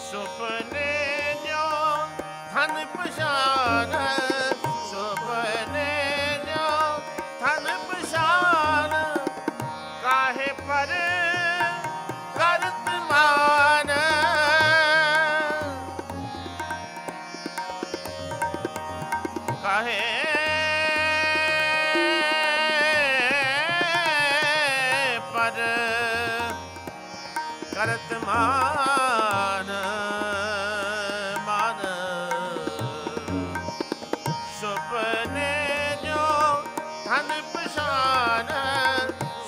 सुपने जो धन पशान, सुपने जो धन पशान, काहे पर करत मान, काहे पर करत मान, मान सुपने जो धन पशान,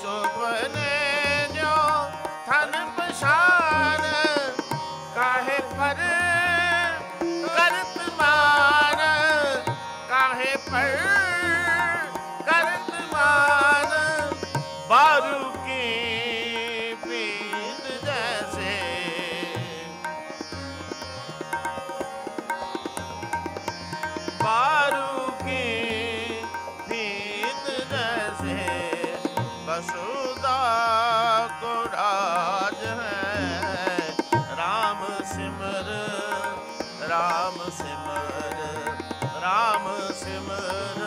सुपने जो धन पशान, काहे पर करत मान, काहे पर करत मान, बारू की पीत जैसे, बारू की पीत जैसे, वसुधा को राज है, राम सिमर, राम सिमर, राम सिमर,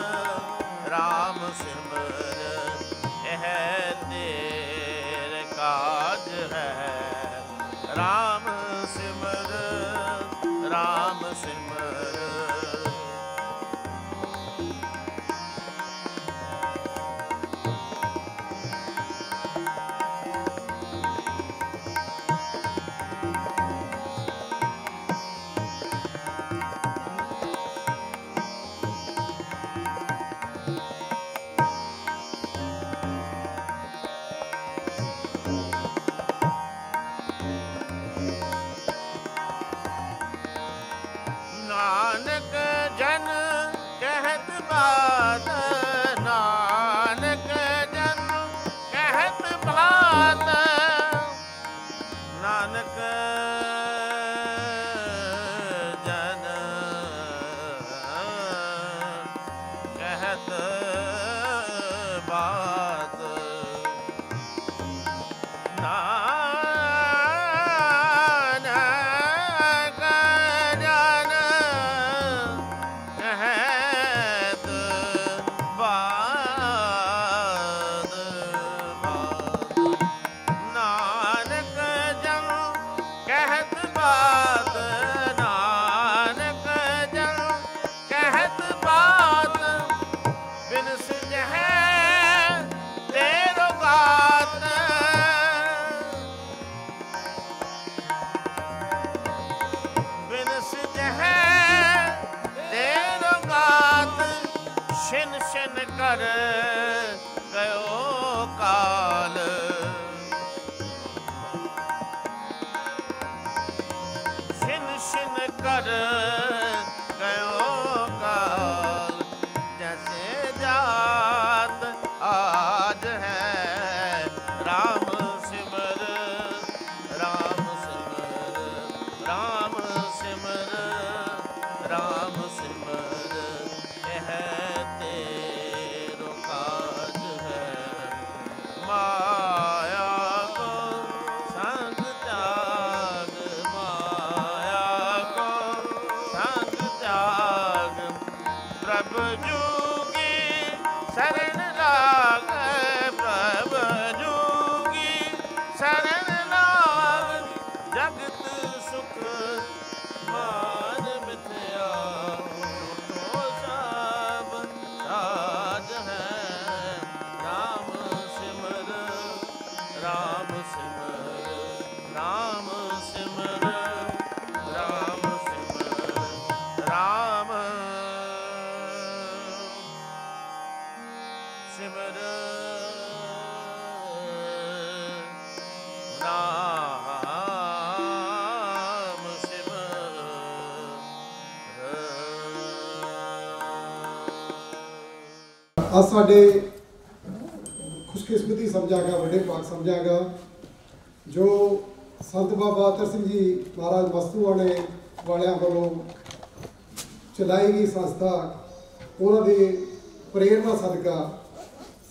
राम सिमर, यह तेरे काज है, राम सिमर, राम सिमर। नानक जन कहत बात, नानक जन कहत बात, नानक जन कहत बात, छिन छिन कर गयो काल, छिन छिन कर गयो काल, जैसे जात आज है, राम सिमर, राम सिमर, राम सिमर, राम सिमर, यह तेरो काज है, माया को संग त्याग, माया को संग त्याग, प्रभु जोगी शरण लाग, प्रभु जोगी शरण लाग, जगत सुख मान मिथ्या, तो सब साज है, राम सिमर, राम सिमर, राम सिमर, राम सिमर, राम सिमर, राम सिमर। आज साडे खुशकिस्मती समझागा, बड़े भाग समझागा जो संत बाबा अतर सिंह जी महाराज वस्तुआणे वालियां वालों चलाई गई संस्था, उन्होंने प्रेरणा सदका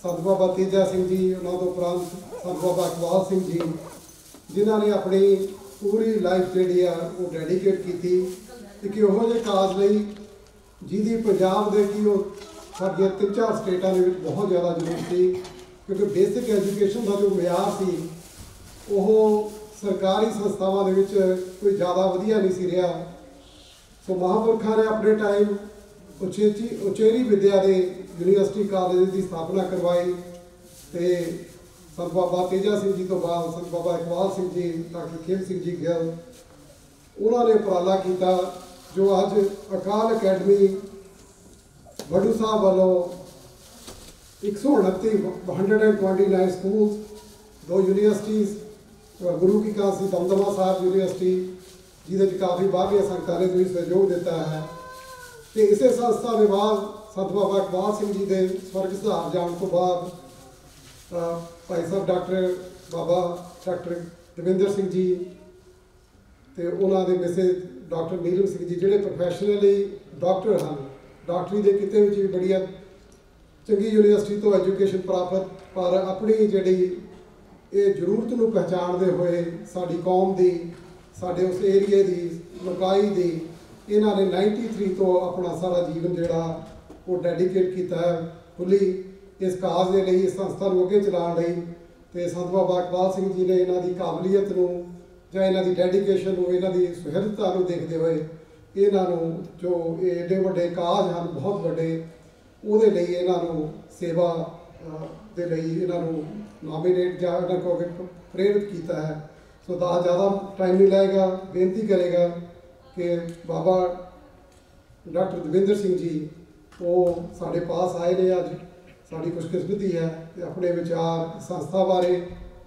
संत बाबा तेजा सिंह जी, उन्होंने तो उपरंत संत बाबा इकबाल सिंह जी, जिन्होंने अपनी पूरी लाइफ जी वो डेडिकेट की थी कि वो काज ਲਈ ਜਿਹਦੀ ਪੰਜਾਬ ਦੇ ਕਿ ਉਹ ਸਾਡੀਆਂ 3-4 ਸਟੇਟਾਂ ਦੇ ਵਿੱਚ ਬਹੁਤ ਜ਼ਿਆਦਾ ਜ਼ਰੂਰਤ ਸੀ, ਕਿਉਂਕਿ ਬੇਸਿਕ ਐਜੂਕੇਸ਼ਨ ਦਾ ਜੋ ਮਿਆਰ ਸੀ ਉਹ ਸਰਕਾਰੀ ਸੰਸਥਾਵਾਂ ਦੇ ਵਿੱਚ ਕੋਈ ਜ਼ਿਆਦਾ ਵਧੀਆ ਨਹੀਂ ਸੀ ਰਿਹਾ। ਸੋ ਮਹਾਂਪੁਰਖਾਂ ਨੇ ਆਪਣੇ ਟਾਈਮ ਉਚੇਰੀ ਵਿੱਦਿਆ ਦੇ यूनिवर्सिटी कॉलेज की स्थापना करवाई। तो संत बाबा तेजा सिंह जी तो बाद संत बाबा इकबाल सिंह जी, डॉक्टर खेम सिंह जी गिल, उन्होंने उपराला किया जो अज अकाल अकैडमी वडू साहब वालों 129 स्कूल, 2 यूनिवर्सिटीज़, गुरु की काशी दमदमा साहब यूनिवर्सिटी जिसे काफ़ी बाहरिया संगतां ने भी सहयोग दिता है। तो इस संस्था के बाद संत बाबा इकबाल सिंह जी के स्वर्ग सिधार जाने तो बाद भाई साहब डॉक्टर बाबा डॉक्टर दविंदर सिंह जी तो उन्होंने मिसेज डॉक्टर नीलम सिंह जी जोड़े प्रोफैशनली डॉक्टर हैं, डॉक्टरी के किते भी बड़िया चंगी यूनिवर्सिटी तो एजुकेशन प्राप्त, पर अपनी जी ये जरूरत को पहचानते हुए साड़ी कौम की, साढ़े उस एरिए की लोकाई की, इन्होंने 93 तो अपना सारा जीवन जोड़ा वो डेडिकेट किया है फुली इस काज के लिए, इस संस्था को अगे चलाने लई। तो संत बाबा इकबाल सिंह जी ने इन्हों की काबलीयत को या इन्हों की डेडिकेशन को, इन्हों की सुहिरदता को देखते हुए इन्हों जो एडे वड्डे काज हैं बहुत वड्डे, वो इन्हों सेवा के लिए इन्हों नॉमिनेट या इन्हों को प्रेरित किया है। सो ज़्यादा टाइम नहीं लगेगा, बेनती करेगा कि बाबा डॉक्टर दविंदर सिंह जी वो साढ़े पास आए ने, अज साड़ी खुशकिस्मती है तो अपने विचार संस्था बारे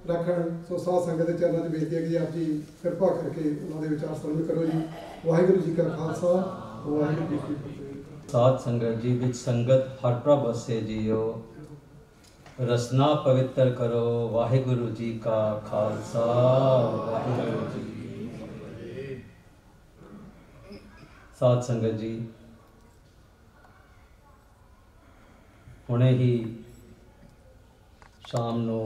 रखन। सो साध संगत के चरणों में बेनती है कि आप जी कृपा करके उन्होंने विचार श्रवण करो जी। वाहिगुरू जी का खालसा, वाहिगुरू जी की फतेह। साध संगत जी विच संगत हर प्रभ बसे जियो, रसना पवित्र करो, वाहिगुरू जी का खालसा, वाहिगुरू जी की फतेह। साध संगत जी हुणे ही शाम नू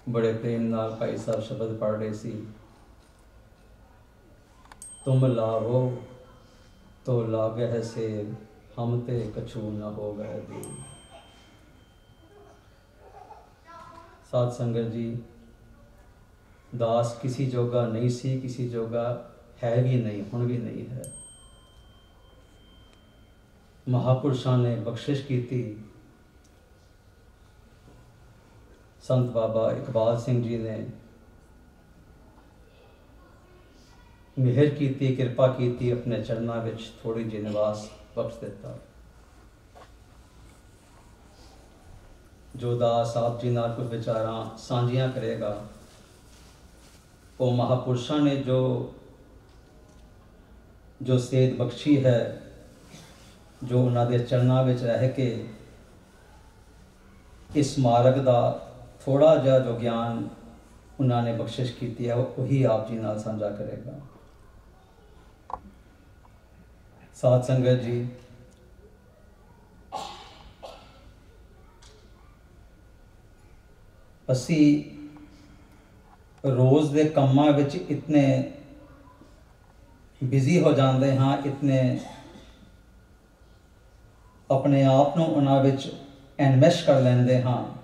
बड़े प्रेम नाल भाई साहब शब्द पढ़ रहे सी, तुम लावो तो लागे है सेब, हम ते कछू न हो गए दूर। साध संगत जी दास किसी जोगा नहीं सी, किसी जोगा है भी नहीं, हुण भी नहीं है। महापुरुषों ने बख्शिश की थी, संत बाबा इकबाल सिंह जी ने मेहर की थी, कृपा की थी, अपने चरणों में थोड़ी जी निवास बख्श देता। जो दास आप जी नाल कुछ विचारां सांझियां करेगा, वो महापुरुषों ने जो सेध बख्शी है, जो उन्होंने चरणों में रह के इस मार्ग का थोड़ा जहा जो ज्ञान उन्होंने बख्शिश की है, वही आप जी नाल साझा करेगा। साध संगत जी असी रोज़ के कामां विच इतने बिजी हो जाते हाँ, इतने अपने आप को उन्हां विच इन्वेस्ट कर लेंदे हाँ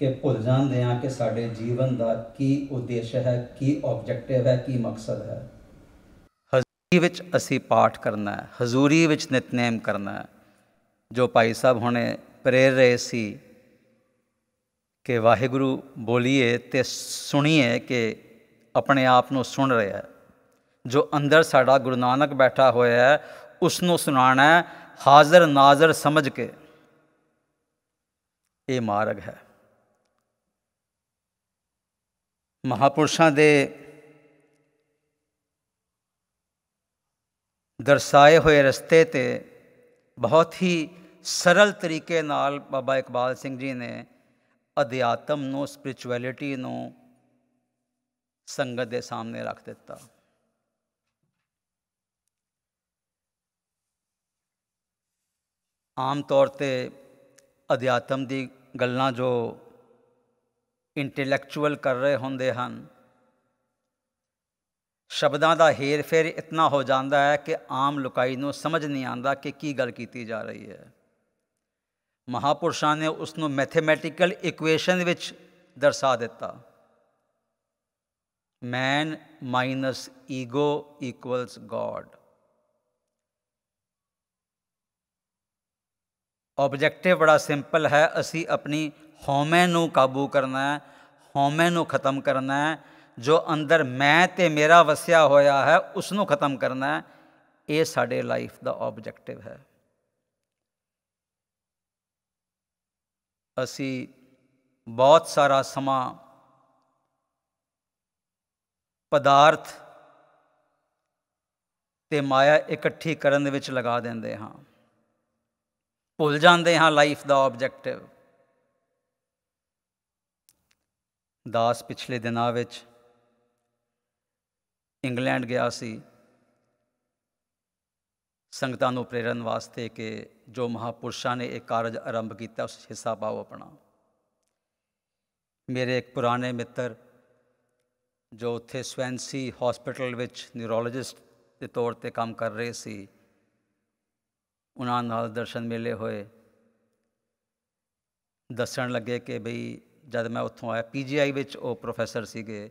कि भुल जाते हैं कि साडे जीवन का की उद्देश्य है, की ऑब्जेक्टिव है, की मकसद है। हजूरी विच असी पाठ करना है, हजूरी विच नितनेम करना है। जो भाई साहब हुणे प्रेर रहे सी कि वाहिगुरू बोलीए ते सुनिए, कि अपने आप को सुन रहा है। जो अंदर साडा गुरु नानक बैठा होया है उसनों सुनाना है, हाज़र नाज़र समझ के। ये मार्ग है। महापुरुषों के दर्शाए हुए रस्ते ते बहुत ही सरल तरीके नाल बाबा इकबाल सिंह जी ने अध्यात्म नूं, स्पिरिचुअलिटी नूं संगत के सामने रख दिता। आम तौर पर अध्यात्म की ਗੱਲਾਂ ਜੋ ਇੰਟੈਲੈਕਚੁਅਲ ਕਰ ਰਹੇ ਹੁੰਦੇ ਹਨ, ਸ਼ਬਦਾਂ ਦਾ ਹੇਰ ਫੇਰ ਇਤਨਾ ਹੋ ਜਾਂਦਾ ਹੈ ਕਿ ਆਮ ਲੋਕਾਈ ਨੂੰ ਸਮਝ ਨਹੀਂ ਆਉਂਦਾ ਕਿ ਕੀ ਗੱਲ ਕੀਤੀ ਜਾ ਰਹੀ ਹੈ। ਮਹਾਂਪੁਰਸ਼ਾਂ ਨੇ ਉਸ ਨੂੰ ਮੈਥੇਮੈਟੀਕਲ ਇਕੁਏਸ਼ਨ ਵਿੱਚ ਦਰਸਾ ਦਿੱਤਾ। Man minus ego equals God. Objective ਬੜਾ ਸਿੰਪਲ ਹੈ। ਅਸੀਂ ਆਪਣੀ ਹਉਮੈ ਨੂੰ ਕਾਬੂ ਕਰਨਾ ਹੈ, ਹਉਮੈ ਨੂੰ ਖਤਮ ਕਰਨਾ ਹੈ। ਜੋ ਅੰਦਰ ਮੈਂ ਤੇ ਮੇਰਾ ਵਸਿਆ ਹੋਇਆ ਹੈ ਉਸ ਨੂੰ ਖਤਮ ਕਰਨਾ ਹੈ। ਇਹ ਸਾਡੇ ਲਾਈਫ ਦਾ ਆਬਜੈਕਟਿਵ ਹੈ। ਅਸੀਂ ਬਹੁਤ ਸਾਰਾ ਸਮਾਂ ਪਦਾਰਥ ਤੇ ਮਾਇਆ ਇਕੱਠੀ ਕਰਨ ਦੇ ਵਿੱਚ ਲਗਾ ਦਿੰਦੇ ਹਾਂ, ਭੁੱਲ ਜਾਂਦੇ ਹਾਂ ਲਾਈਫ ਦਾ ਆਬਜੈਕਟਿਵ। ਦਾਸ ਪਿਛਲੇ ਦਿਨਾਂ ਵਿੱਚ ਇੰਗਲੈਂਡ ਗਿਆ ਸੀ ਸੰਗਤਾਂ ਨੂੰ ਪ੍ਰੇਰਨ ਵਾਸਤੇ ਕਿ ਜੋ ਮਹਾਂਪੁਰਸ਼ਾਂ ਨੇ ਇਹ ਕਾਰਜ ਆਰੰਭ ਕੀਤਾ ਉਸ ਹਿੱਸਾ ਪਾਓ ਆਪਣਾ। ਮੇਰੇ ਇੱਕ ਪੁਰਾਣੇ ਮਿੱਤਰ ਜੋ ਉੱਥੇ ਸਵੈਂਸੀ ਹੌਸਪੀਟਲ ਵਿੱਚ ਨਿਊਰੋਲੋਜਿਸਟ ਦੇ ਤੌਰ 'ਤੇ ਕੰਮ ਕਰ ਰਹੇ ਸੀ, ਉਹਨਾਂ ਨਾਲ ਦਰਸ਼ਨ ਮੇਲੇ ਹੋਏ। ਦੱਸਣ ਲੱਗੇ ਕਿ ਬਈ ਜਦ ਮੈਂ ਉੱਥੋਂ ਆਇਆ, PGI ਵਿੱਚ ਉਹ ਪ੍ਰੋਫੈਸਰ ਸੀਗੇ,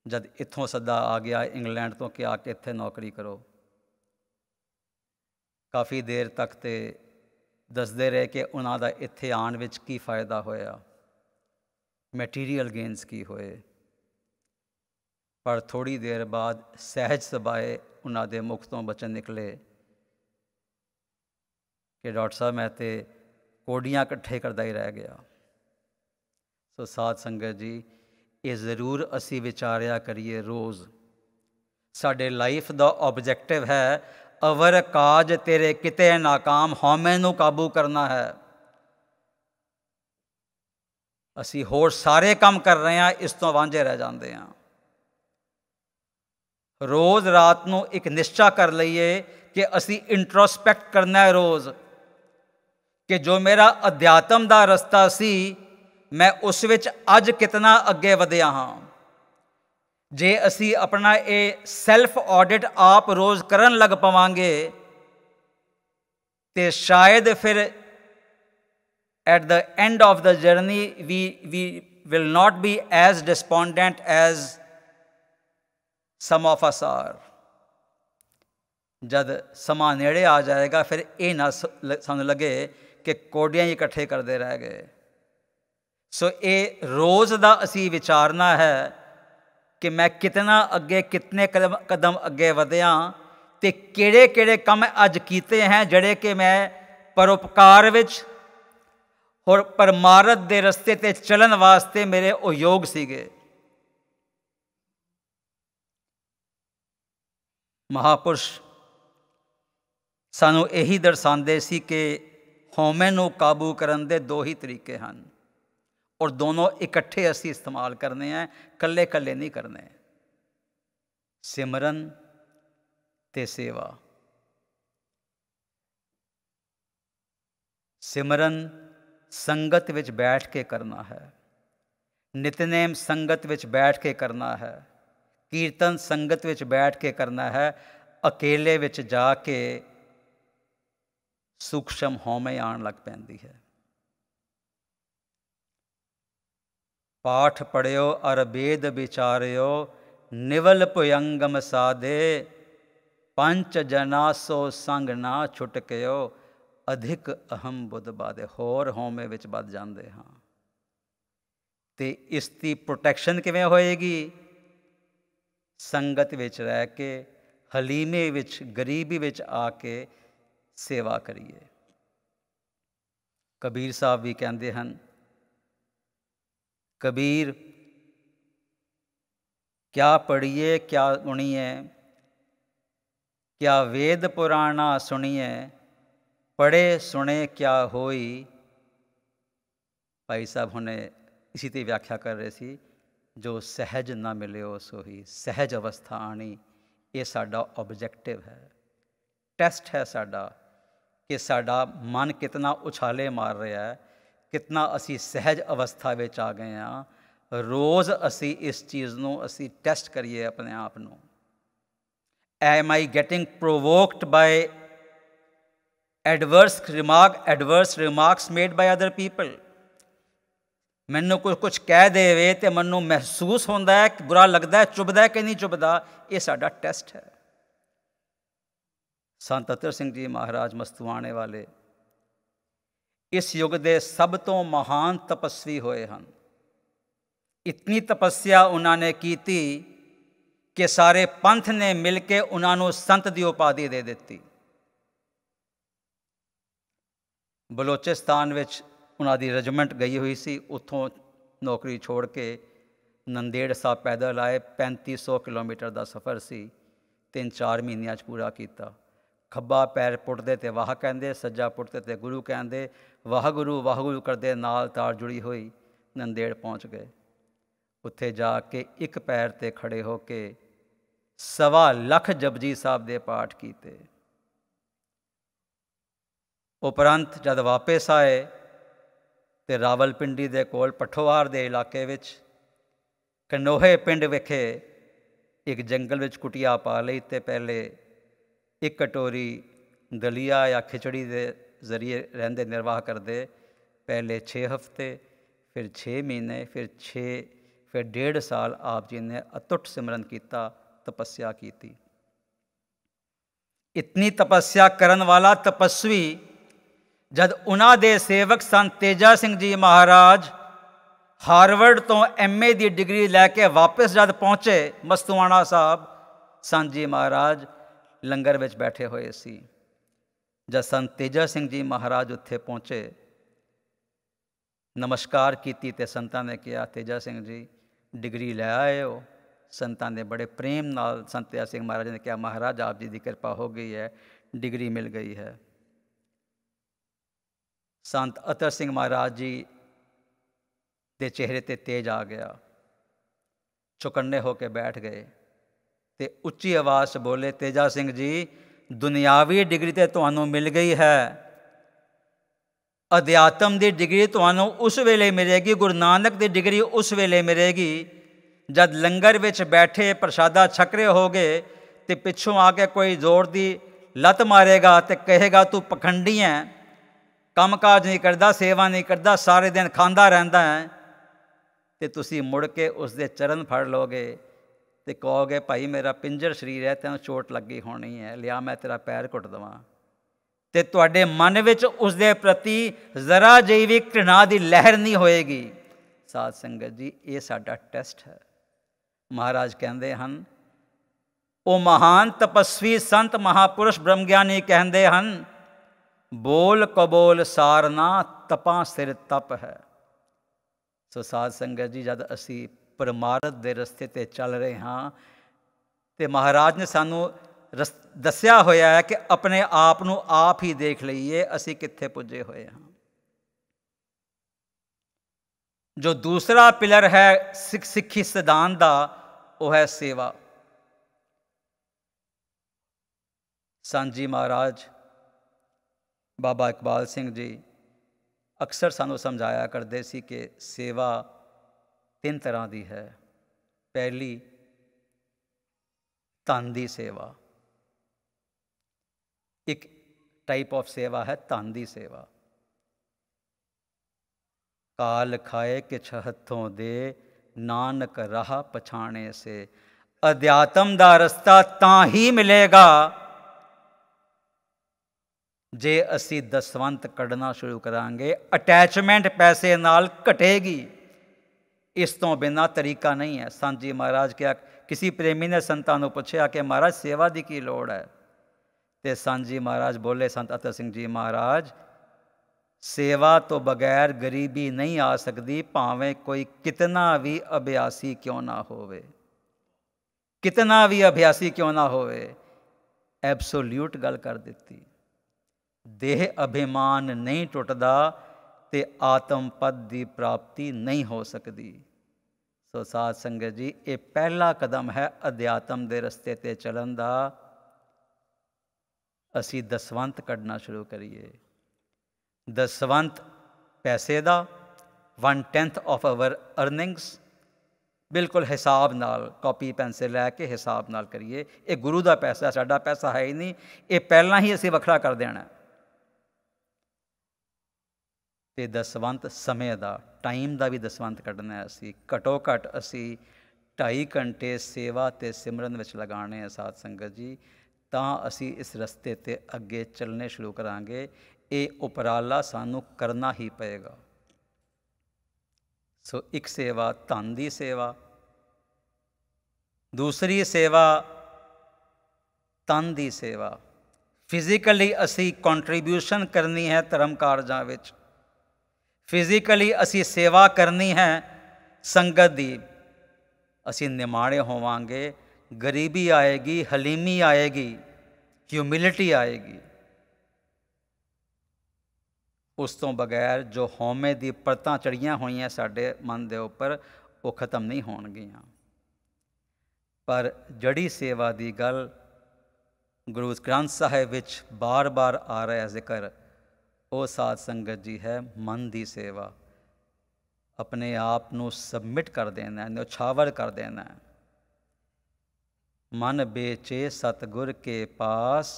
ਜਦ ਇੱਥੋਂ ਸੱਦਾ ਆ ਗਿਆ ਇੰਗਲੈਂਡ ਤੋਂ ਕਿ ਆ ਕੇ ਇੱਥੇ ਨੌਕਰੀ ਕਰੋ। ਕਾਫੀ ਦੇਰ ਤੱਕ ਤੇ ਦੱਸਦੇ ਰਹੇ ਕਿ ਉਹਨਾਂ ਦਾ ਇੱਥੇ ਆਉਣ ਵਿੱਚ ਕੀ ਫਾਇਦਾ ਹੋਇਆ, ਮੈਟੀਰੀਅਲ ਗੇਨਸ ਕੀ ਹੋਏ। ਪਰ ਥੋੜ੍ਹੀ ਦੇਰ ਬਾਅਦ ਸਹਿਜ ਸੁਭਾਏ ਉਹਨਾਂ ਦੇ ਮੁਖ ਤੋਂ ਬਚਨ ਨਿਕਲੇ ਕਿ ਡਾਕਟਰ ਸਾਹਿਬ ਮੈਂ ਤੇ ਕੋਡੀਆਂ ਇਕੱਠੇ ਕਰਦਾ ਹੀ ਰਹਿ ਗਿਆ। ਸੋ ਸਾਧ ਸੰਗਤ ਜੀ, ਇਹ ਜ਼ਰੂਰ ਅਸੀਂ ਵਿਚਾਰਿਆ ਕਰੀਏ ਰੋਜ਼। ਸਾਡੇ ਲਾਈਫ ਦਾ ਆਬਜੈਕਟਿਵ ਹੈ ਅਵਰ ਕਾਜ ਤੇਰੇ ਕਿਤੇ ਨਾਕਾਮ, ਹਉਮੈ ਨੂੰ ਕਾਬੂ ਕਰਨਾ ਹੈ। ਅਸੀਂ ਹੋਰ ਸਾਰੇ ਕੰਮ ਕਰ ਰਹੇ ਹਾਂ, ਇਸ ਤੋਂ ਵਾਂਝੇ ਰਹਿ ਜਾਂਦੇ ਹਾਂ। ਰੋਜ਼ ਰਾਤ ਨੂੰ ਇੱਕ ਨਿਸ਼ਚਾ ਕਰ ਲਈਏ ਕਿ ਅਸੀਂ ਇੰਟਰੋਸਪੈਕਟ ਕਰਨਾ ਹੈ ਰੋਜ਼, ਕਿ ਜੋ ਮੇਰਾ ਅਧਿਆਤਮ ਦਾ ਰਸਤਾ ਸੀ ਮੈਂ ਉਸ ਵਿੱਚ ਅੱਜ ਕਿਤਨਾ ਅੱਗੇ ਵਧਿਆ ਹਾਂ। ਜੇ ਅਸੀਂ ਆਪਣਾ ਇਹ ਸੈਲਫ ਆਡਿਟ ਆਪ ਰੋਜ਼ ਕਰਨ ਲੱਗ ਪਵਾਂਗੇ ਤੇ ਸ਼ਾਇਦ ਫਿਰ at the end of the journey we will not be as despondent as some of us are। ਜਦ ਸਮਾਂ ਨੇੜੇ ਆ ਜਾਏਗਾ ਫਿਰ ਇਹ ਨਾ ਸਾਨੂੰ ਲੱਗੇ ਕਿ ਕੋਡੀਆਂ ਹੀ ਇਕੱਠੇ ਕਰਦੇ ਰਹਿ ਗਏ। ਸੋ ਇਹ ਰੋਜ਼ ਦਾ ਅਸੀਂ ਵਿਚਾਰਨਾ ਹੈ ਕਿ ਮੈਂ ਕਿਤਨਾ ਅੱਗੇ, ਕਿਤਨੇ ਕਦਮ ਅੱਗੇ ਵਧਿਆ ਅਤੇ ਕਿਹੜੇ ਕਿਹੜੇ ਕੰਮ ਅੱਜ ਕੀਤੇ ਹੈ ਜਿਹੜੇ ਕਿ ਮੈਂ ਪਰਉਪਕਾਰ ਵਿੱਚ ਹੋਰ ਪਰਮਾਰਥ ਦੇ ਰਸਤੇ 'ਤੇ ਚੱਲਣ ਵਾਸਤੇ ਮੇਰੇ ਉਹ ਯੋਗ ਸੀਗੇ। ਮਹਾਂਪੁਰਸ਼ ਸਾਨੂੰ ਇਹੀ ਦਰਸਾਉਂਦੇ ਸੀ ਕਿ ਹਉਮੈ ਨੂੰ ਕਾਬੂ ਕਰਨ ਦੇ ਦੋ ਹੀ ਤਰੀਕੇ ਹਨ ਔਰ ਦੋਨੋਂ ਇਕੱਠੇ ਅਸੀਂ ਇਸਤੇਮਾਲ ਕਰਨੇ ਹੈ, ਇਕੱਲੇ ਇਕੱਲੇ ਨਹੀਂ ਕਰਨੇ। ਸਿਮਰਨ ਤੇ ਸੇਵਾ। ਸਿਮਰਨ ਸੰਗਤ ਵਿੱਚ ਬੈਠ ਕੇ ਕਰਨਾ ਹੈ, ਨਿਤਨੇਮ ਸੰਗਤ ਵਿੱਚ ਬੈਠ ਕੇ ਕਰਨਾ ਹੈ, ਕੀਰਤਨ ਸੰਗਤ ਵਿੱਚ ਬੈਠ ਕੇ ਕਰਨਾ ਹੈ। ਅਕੇਲੇ ਵਿੱਚ ਜਾ ਕੇ ਸੂਖਸ਼ਮ ਹਉਮੈ ਆਉਣ ਲੱਗ ਪੈਂਦੀ ਹੈ। ਪਾਠ ਪੜ੍ਹਿਓ ਅਰ ਵੇਦ ਵਿਚਾਰਿਓ, ਨਿਵਲ ਭੁਯੰਗਮ ਸਾਧੇ, ਪੰਚ ਜਨਾ ਸੋ ਸੰਗ ਨਾ ਛੁਟਕਿਓ, ਅਧਿਕ ਅਹਮ ਬੁੱਧ ਬਾਧੇ। ਹੋਰ ਹਉਮੈ ਵਿੱਚ ਵੱਧ ਜਾਂਦੇ ਹਾਂ ਅਤੇ ਇਸ ਦੀ ਪ੍ਰੋਟੈਕਸ਼ਨ ਕਿਵੇਂ ਹੋਏਗੀ? ਸੰਗਤ ਵਿੱਚ ਰਹਿ ਕੇ, ਹਲੀਮੇ ਵਿੱਚ, ਗਰੀਬੀ ਵਿੱਚ ਆ ਕੇ ਸੇਵਾ ਕਰੀਏ। ਕਬੀਰ ਸਾਹਿਬ ਵੀ ਕਹਿੰਦੇ ਹਨ, ਕਬੀਰ ਕਿਆ ਪੜ੍ਹੀਏ ਕਿਆ ਸੁਣੀਏ, ਕਿਆ ਵੇਦ ਪੁਰਾਣਾ ਸੁਣੀਏ, ਪੜ੍ਹੇ ਸੁਣੇ ਕਿਆ ਹੋਈ। ਭਾਈ ਸਾਹਿਬ ਹੁਣੇ ਇਸੀ 'ਤੇ ਵਿਆਖਿਆ ਕਰ ਰਹੇ ਸੀ, ਜੋ ਸਹਿਜ ਨਾ ਮਿਲਿਓ ਸੋਹੀ। ਸਹਿਜ ਅਵਸਥਾ ਆਉਣੀ, ਇਹ ਸਾਡਾ ਓਬਜੈਕਟਿਵ ਹੈ, ਟੈਸਟ ਹੈ ਸਾਡਾ ਕਿ ਸਾਡਾ ਮਨ ਕਿਤਨਾ ਉਛਾਲੇ ਮਾਰ ਰਿਹਾ ਹੈ, कितना असी सहज अवस्था विच आ गए हाँ। रोज़ असी इस चीज़ नूं असी टैसट करिए अपने आप नूं। Am I getting provoked by adverse remarks made by other people. मैनू कुछ कह देवे तो मैनू महसूस होता है कि बुरा लगता है, चुभदा है कि नहीं चुभदा, ये साडा टैसट है। संत अतर सिंह जी महाराज मस्तुआणे वाले इस युग के सब तो महान तपस्वी होए हैं। इतनी तपस्या उन्होंने की कि सारे पंथ ने मिल के उन्होंने संत की उपाधि दे दी। बलोचिस्तान विच उन्हों की रजमेंट गई हुई सी, उत्थों नौकरी छोड़ के नंदेड़ साहब पैदल आए। 3500 किलोमीटर का सफ़र सी, 3-4 महीनों पूरा किया। खब्बा पैर पुटते तो वाह कहते, सज्जा पुटते तो गुरु कहते। वाह गुरु करते नाल तार जुड़ी हुई नंदेड़ पहुँच गए। उत्थे जाके एक पैर ते खड़े होके 1.25 लाख जपजी साहब दे पाठ किए। उपरंत जब वापस आए तो रावलपिंडी दे कोल पठोहार दे इलाके विच कनोहे पिंड विखे एक जंगल विच कुटिया पा लई ते पहले एक कटोरी दलिया या खिचड़ी के जरिए रहंदे निर्वाह करते। पहले 6 हफ्ते, फिर 6 महीने, फिर 1.5 साल आप जी ने अतुट सिमरन किया, तपस्या की। इतनी तपस्या करन वाला तपस्वी जद उन्हां दे सेवक संत तेजा सिंह जी महाराज हार्वर्ड तो MA की डिग्री लैके वापस जद पहुँचे मस्तुआणा साहब, संत जी महाराज लंगर विच बैठे हुए सी। जब संत तेजा सिंह जी महाराज उत्थे पहुँचे, नमस्कार की ते संतां ने कहा, तेजा सिंह जी डिग्री लै आए हो। संतां ने बड़े प्रेम नाल संत तेजा सिंह महाराज ने कहा, महाराज आप जी की कृपा हो गई है, डिग्री मिल गई है। संत अतर सिंह महाराज जी के चेहरे ते तेज आ गया, चौकन्ने होके बैठ गए ते उच्ची आवाज़ से बोले, तेजा सिंह जी दुनियावी डिग्री तो तुहानू मिल गई है, अध्यात्म की डिग्री तुहानू उस वेले मिलेगी, गुरु नानक की डिग्री उस वेले मिलेगी जब लंगर विच बैठे प्रसादा छक रहे हो गए तो पिछों आके कोई जोर दी लत मारेगा तो कहेगा तू पखंडी है, काम काज नहीं करता, सेवा नहीं करता, सारे दिन खांदा रहता है, तो तुसी मुड़ के उसके चरण फड़ लोगे तो कहोगे भाई मेरा पिंजर शरीर है, तेन चोट लगी होनी है, लिया मैं तेरा पैर घुट देवां। तो तुहाडे मन विच उसके प्रति जरा जी भी घृणा की लहर नहीं होएगी। साध संगत जी ये साडा टैसट है। महाराज कहते हैं वो महान तपस्वी संत महापुरुष ब्रह्मज्ञानी कहते हैं, बोल कबोल सारना तपा सिर तप है। सो साध संगत जी जब असी परमारथ के रस्ते ते चल रहे हाँ तो महाराज ने सानू दस्या होया है कि अपने आप नू आप ही देख लीए असी कित्थे पुजे हुए हाँ। जो दूसरा पिलर है सिक्खी सिद्धांत का वो है सेवा। संत जी महाराज बाबा इकबाल सिंह जी अक्सर सानू समझाया करते सी कि सेवा 3 तरह की है। पहली धन की सेवा, एक टाइप ऑफ सेवा है धन की सेवा। काल खाए किछ हथों दे नानक राह पछाणे से। अध्यात्म का रस्ता तां ही मिलेगा जे असी दसवंत कढ़ना शुरू करांगे, अटैचमेंट पैसे नाल घटेगी, इस तो बिना तरीका नहीं है। संत जी महाराज क्या किसी प्रेमी ने संतां नूं पुछया कि महाराज सेवा की की लोड़ है, तो संत जी महाराज बोले, संत अतर सिंह जी महाराज सेवा तो बगैर गरीबी नहीं आ सकती, भावें कोई कितना भी अभ्यासी क्यों ना होवे, कितना भी अभ्यासी क्यों ना होवे। एब्सोल्यूट गल कर दी। देह अभिमान नहीं टुटदा ते आत्म पद की प्राप्ति नहीं हो सकती। सो साध संगत जी ये पहला कदम है अध्यात्म के रस्ते ते चलन का। असी दसवंत कढ़ना शुरू करिए। दसवंत पैसे का 1/10 ऑफ आवर अर्निंग्स बिल्कुल हिसाब नाल कॉपी पेंसिल लैके हिसाब नाल करिए। ये गुरु का पैसा, साडा पैसा है ही नहीं, ये पहला ही असीं वखरा कर देना। तो दसवंत समय का, टाइम का भी दसवंत कढ़ना है। असी घटो घट असी 2.5 घंटे सेवा ते सिमरन विच लगाने हैं साध संगत जी, तां असी इस रस्ते ते अगे चलने शुरू करांगे। ये उपराला सानू करना ही पएगा। सो एक सेवा धन की सेवा, दूसरी सेवा तन की सेवा। फिजिकली असी कंट्रीब्यूशन करनी है धर्म कारजां विच, फिजिकली असी सेवा करनी है संगत की। असी निमाणे होवांगे, गरीबी आएगी, हलीमी आएगी, ह्यूमिलिटी आएगी। उस तो बगैर जो हौमे दी परतां चढ़ियां होईयां साडे मन दे उपर, वो खत्म नहीं होणगियां। पर जड़ी सेवा की गल गुरु ग्रंथ साहिब विच बार बार आ रहा है जिक्र, वो साध संगत जी है मन की सेवा। अपने आप को सबमिट कर देना है, न्यौछावर कर देना है। मन बेचे सतगुर के पास,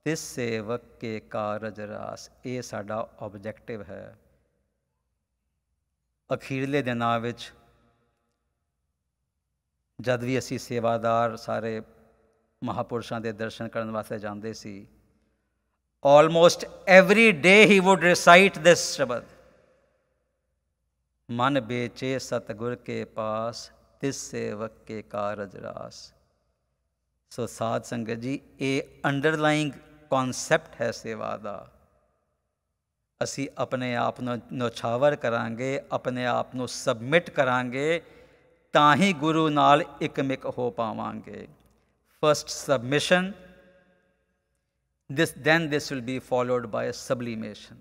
तिस सेवक के कारज रास। ये साडा ऑबजैक्टिव है। अखीरले दिनां विच जद भी असी सेवादार सारे महापुरुषों के दर्शन करने वास्ते जाते सी, almost every day he would recite this शब्द, मन बेचे सतगुर के पास, तिस सेवक के कारज रास। सो साध संगत जी, ये अंडरलाइंग कॉन्सैप्ट है सेवा का। असी अपने आप को न्यौछावर करांगे, अपने आप को सबमिट करांगे, तां ही गुरु नाल एकमिक हो पावांगे। First submission, then this will be followed by sublimation.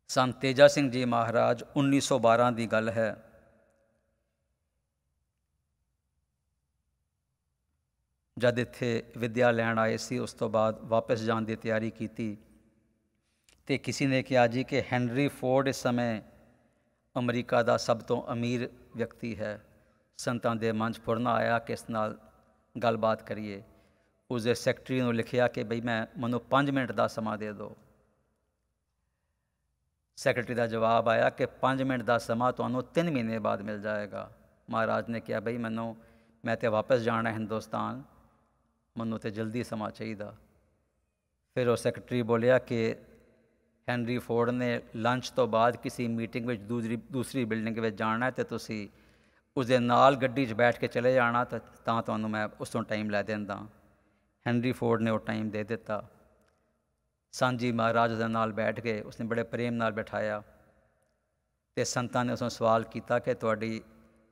संत तेजा सिंह जी महाराज 1912 की गल है। जद इत्थे विद्या लैण आए सी, उस तो बाद वापस जाने की तैयारी की तो किसी ने कहा जी कि हैनरी फोर्ड इस समय अमरीका का सब तो अमीर व्यक्ति है। संतां दे मन च फुरना आया कि इस नाल गलबात करिए। उसके सैकटरी ने लिखिया कि बई मैनू 5 मिनट का समा दे दो। सैकटरी का जवाब आया कि 5 मिनट का समा तुहानू 3 महीने बाद मिल जाएगा। महाराज ने कहा बई मैं तो वापस जाना हिंदुस्तान, मैनू तो जल्दी समा चाहिए। फिर वो सैकटरी बोलिया कि हैनरी फोर्ड ने लंच तो बाद किसी मीटिंग में दूसरी बिल्डिंग में जाना है, तो तुसी उसदे नाल गड्डी च बैठ के चले जाना, तो तुहानू मैं उस तो टाइम लै देंदा। हैनरी फोर्ड ने वो टाइम दे दिता। सांझी महाराज उसदे नाल बैठ गए, उसने बड़े प्रेम नाल बैठाया। तो संतां ने उसने सवाल किया कि तुहाडी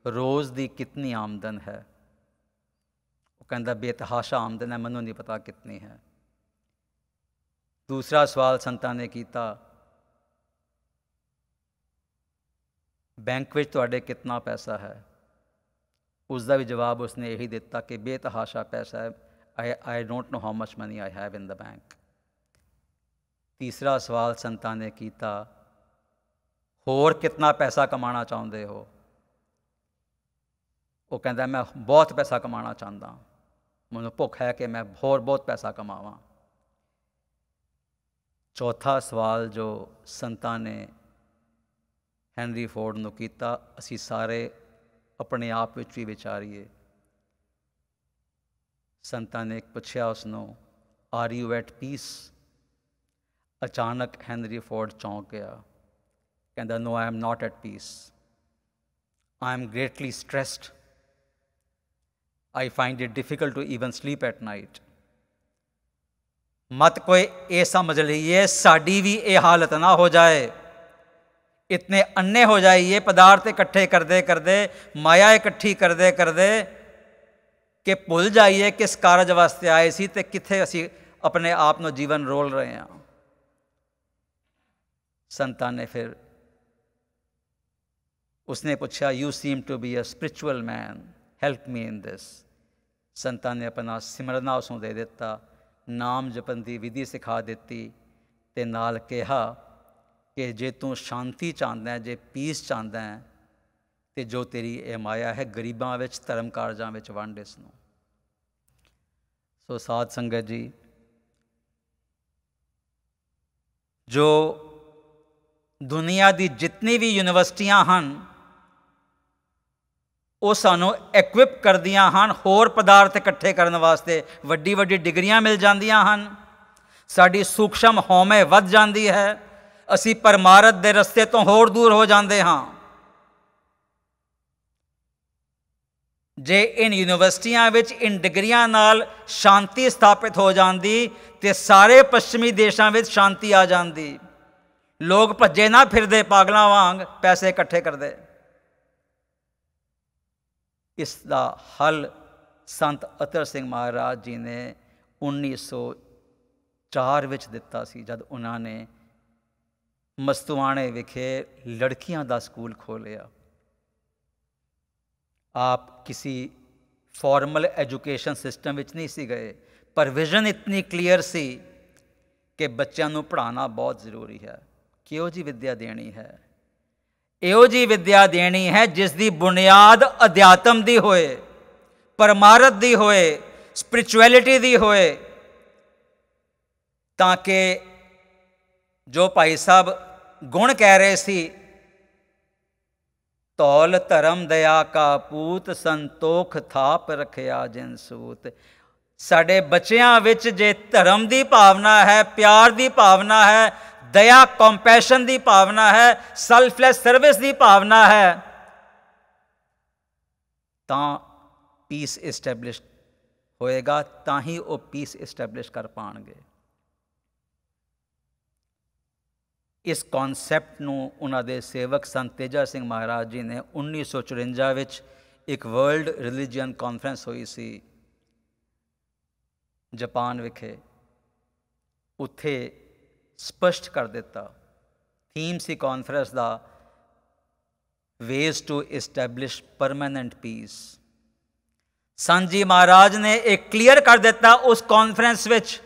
रोज़ की कितनी आमदन है। वो कहता बेतहाशा आमदन है, मैनू नहीं पता कितनी है। दूसरा सवाल संतां ने किया, बैंक में तुहाडे कितना पैसा है। उसका भी जवाब उसने यही दिता कि बेतहाशा पैसा है, I don't know how much money I have in the bank. तीसरा सवाल संतां ने किया, होर कितना पैसा कमाना चाहते हो। वो कहता मैं बहुत पैसा कमाना चाहता, मैनू भुख है कि मैं होर बहुत पैसा कमावां। चौथा सवाल जो संतां ने हैनरी फोर्ड नूं कीता, असी सारे अपने आप विच भी विचारीए। संतां ने पुछया उसनों, आर यू एट पीस। अचानक हैनरी फोर्ड चौंक गया, कहता no I am not at peace, I am greatly stressed, I find it difficult to even sleep at night. मत कोई ये समझ लीजिए साड़ी भी ये हालत ना हो जाए, इतने अन्ने हो जाइए पदार्थ इकट्ठे करते करते, माया इकट्ठी करते करते कि भुल जाइए किस कारज वास्ते आए सी ते कित्थे असी अपने आप को जीवन रोल रहे हैं। संतां ने फिर उसने पूछा, you seem to be a spiritual man, help me in this. संतां ने अपना सिमरना उसको दे दिता, ਨਾਮ ਜਪਣ ਦੀ ਵਿਧੀ ਸਿਖਾ ਦਿੱਤੀ ਅਤੇ ਨਾਲ ਕਿਹਾ ਕਿ ਜੇ ਤੂੰ ਸ਼ਾਂਤੀ ਚਾਹੁੰਦਾ ਹੈ, ਜੇ ਪੀਸ ਚਾਹੁੰਦਾ ਹੈ, ਅਤੇ ਜੋ ਤੇਰੀ ਇਹ ਮਾਇਆ ਹੈ ਗਰੀਬਾਂ ਵਿੱਚ, ਧਰਮ ਕਾਰਜਾਂ ਵਿੱਚ ਵੰਡ ਇਸ ਨੂੰ। ਸੋ ਸਾਧ ਸੰਗਤ ਜੀ, ਜੋ ਦੁਨੀਆ ਦੀ ਜਿਤਨੀ ਵੀ ਯੂਨੀਵਰਸਿਟੀਆਂ ਹਨ ਉਹ ਸਾਨੂੰ ਐਕਵਿਪ ਕਰਦੀਆਂ ਹਨ ਹੋਰ ਪਦਾਰਥ ਇਕੱਠੇ ਕਰਨ ਵਾਸਤੇ। ਵੱਡੀ ਵੱਡੀ ਡਿਗਰੀਆਂ ਮਿਲ ਜਾਂਦੀਆਂ ਹਨ, ਸਾਡੀ ਸੂਖਸ਼ਮ ਹਉਮੈ ਵੱਧ ਜਾਂਦੀ ਹੈ, ਅਸੀਂ ਪਰਮਾਰਥ ਦੇ ਰਸਤੇ ਤੋਂ ਹੋਰ ਦੂਰ ਹੋ ਜਾਂਦੇ ਹਾਂ। ਜੇ ਇਨ ਯੂਨੀਵਰਸਿਟੀਆਂ ਵਿੱਚ ਇਨ ਡਿਗਰੀਆਂ ਨਾਲ ਸ਼ਾਂਤੀ ਸਥਾਪਿਤ ਹੋ ਜਾਂਦੀ ਤੇ ਸਾਰੇ ਪੱਛਮੀ ਦੇਸ਼ਾਂ ਵਿੱਚ ਸ਼ਾਂਤੀ ਆ ਜਾਂਦੀ। ਲੋਕ ਭੱਜੇ ਨਾ ਫਿਰਦੇ ਪਾਗਲਾਂ ਵਾਂਗ ਪੈਸੇ ਇਕੱਠੇ ਕਰਦੇ। ਇਸ ਦਾ ਹੱਲ ਸੰਤ ਅਤਰ ਸਿੰਘ ਮਹਾਰਾਜ ਜੀ ਨੇ 1904 ਵਿੱਚ ਦਿੱਤਾ ਸੀ, ਜਦ ਉਹਨਾਂ ਨੇ ਮਸਤੂਆਣੇ ਵਿਖੇ ਲੜਕੀਆਂ ਦਾ ਸਕੂਲ ਖੋਲ੍ਹਿਆ। ਆਪ किसी फॉर्मल एजुकेशन सिस्टम ਵਿੱਚ ਨਹੀਂ ਸੀ ਗਏ, ਪਰ ਵਿਜ਼ਨ ਇਤਨੀ ਕਲੀਅਰ ਸੀ ਕਿ ਬੱਚਿਆਂ ਨੂੰ ਪੜ੍ਹਾਉਣਾ ਬਹੁਤ ਜ਼ਰੂਰੀ ਹੈ। ਕਿਹੋ ਜਿਹੀ ਵਿੱਦਿਆ ਦੇਣੀ ਹੈ? ਇਹੋ ਜਿਹੀ ਵਿੱਦਿਆ ਦੇਣੀ ਹੈ ਜਿਸ ਦੀ ਬੁਨਿਆਦ ਅਧਿਆਤਮ ਦੀ ਹੋਏ, ਪਰਮਾਰਥ ਦੀ ਹੋਏ, ਸਪਿਰਿਚੁਅਲਿਟੀ ਦੀ ਹੋਏ, ਤਾਂ ਕਿ ਜੋ ਭਾਈ ਸਾਹਿਬ ਗੁਣ ਕਹਿ ਰਹੇ ਸੀ, ਧੌਲ ਧਰਮ ਦਇਆ ਕਾ ਪੂਤ, ਸੰਤੋਖ ਥਾਪ ਰੱਖਿਆ ਜਿਨ ਸੂਤ। ਸਾਡੇ ਬੱਚਿਆਂ ਵਿੱਚ ਜੇ ਧਰਮ ਦੀ ਭਾਵਨਾ ਹੈ, ਪਿਆਰ ਦੀ ਭਾਵਨਾ ਹੈ, ਦਇਆ ਕੰਪੈਸ਼ਨ ਦੀ ਭਾਵਨਾ ਹੈ, ਸੈਲਫਲੈਸ ਸਰਵਿਸ ਦੀ ਭਾਵਨਾ ਹੈ, ਤਾਂ ਪੀਸ ਇਸਟੈਬਲਿਸ਼ ਹੋਏਗਾ, ਤਾਂ ਹੀ ਉਹ ਪੀਸ ਇਸਟੈਬਲਿਸ਼ ਕਰ ਪਾਉਣਗੇ। ਇਸ ਕੌਨਸੈਪਟ ਨੂੰ ਉਹਨਾਂ ਦੇ ਸੇਵਕ ਸੰਤ ਤੇਜਾ ਸਿੰਘ ਮਹਾਰਾਜ ਜੀ ਨੇ 1954 ਵਿੱਚ ਇੱਕ ਵਰਲਡ ਰਿਲੀਜੀਅਨ ਕਾਨਫਰੰਸ ਹੋਈ ਸੀ ਜਾਪਾਨ ਵਿਖੇ, ਉੱਥੇ ਸਪਸ਼ਟ ਕਰ ਦਿੱਤਾ। ਥੀਮ ਸੀ ਕਾਨਫਰੰਸ ਦਾ ways to establish permanent peace. Sant ji ਮਹਾਰਾਜ ਨੇ ਇਹ ਕਲੀਅਰ ਕਰ ਦਿੱਤਾ ਉਸ ਕਾਨਫਰੰਸ ਵਿੱਚ,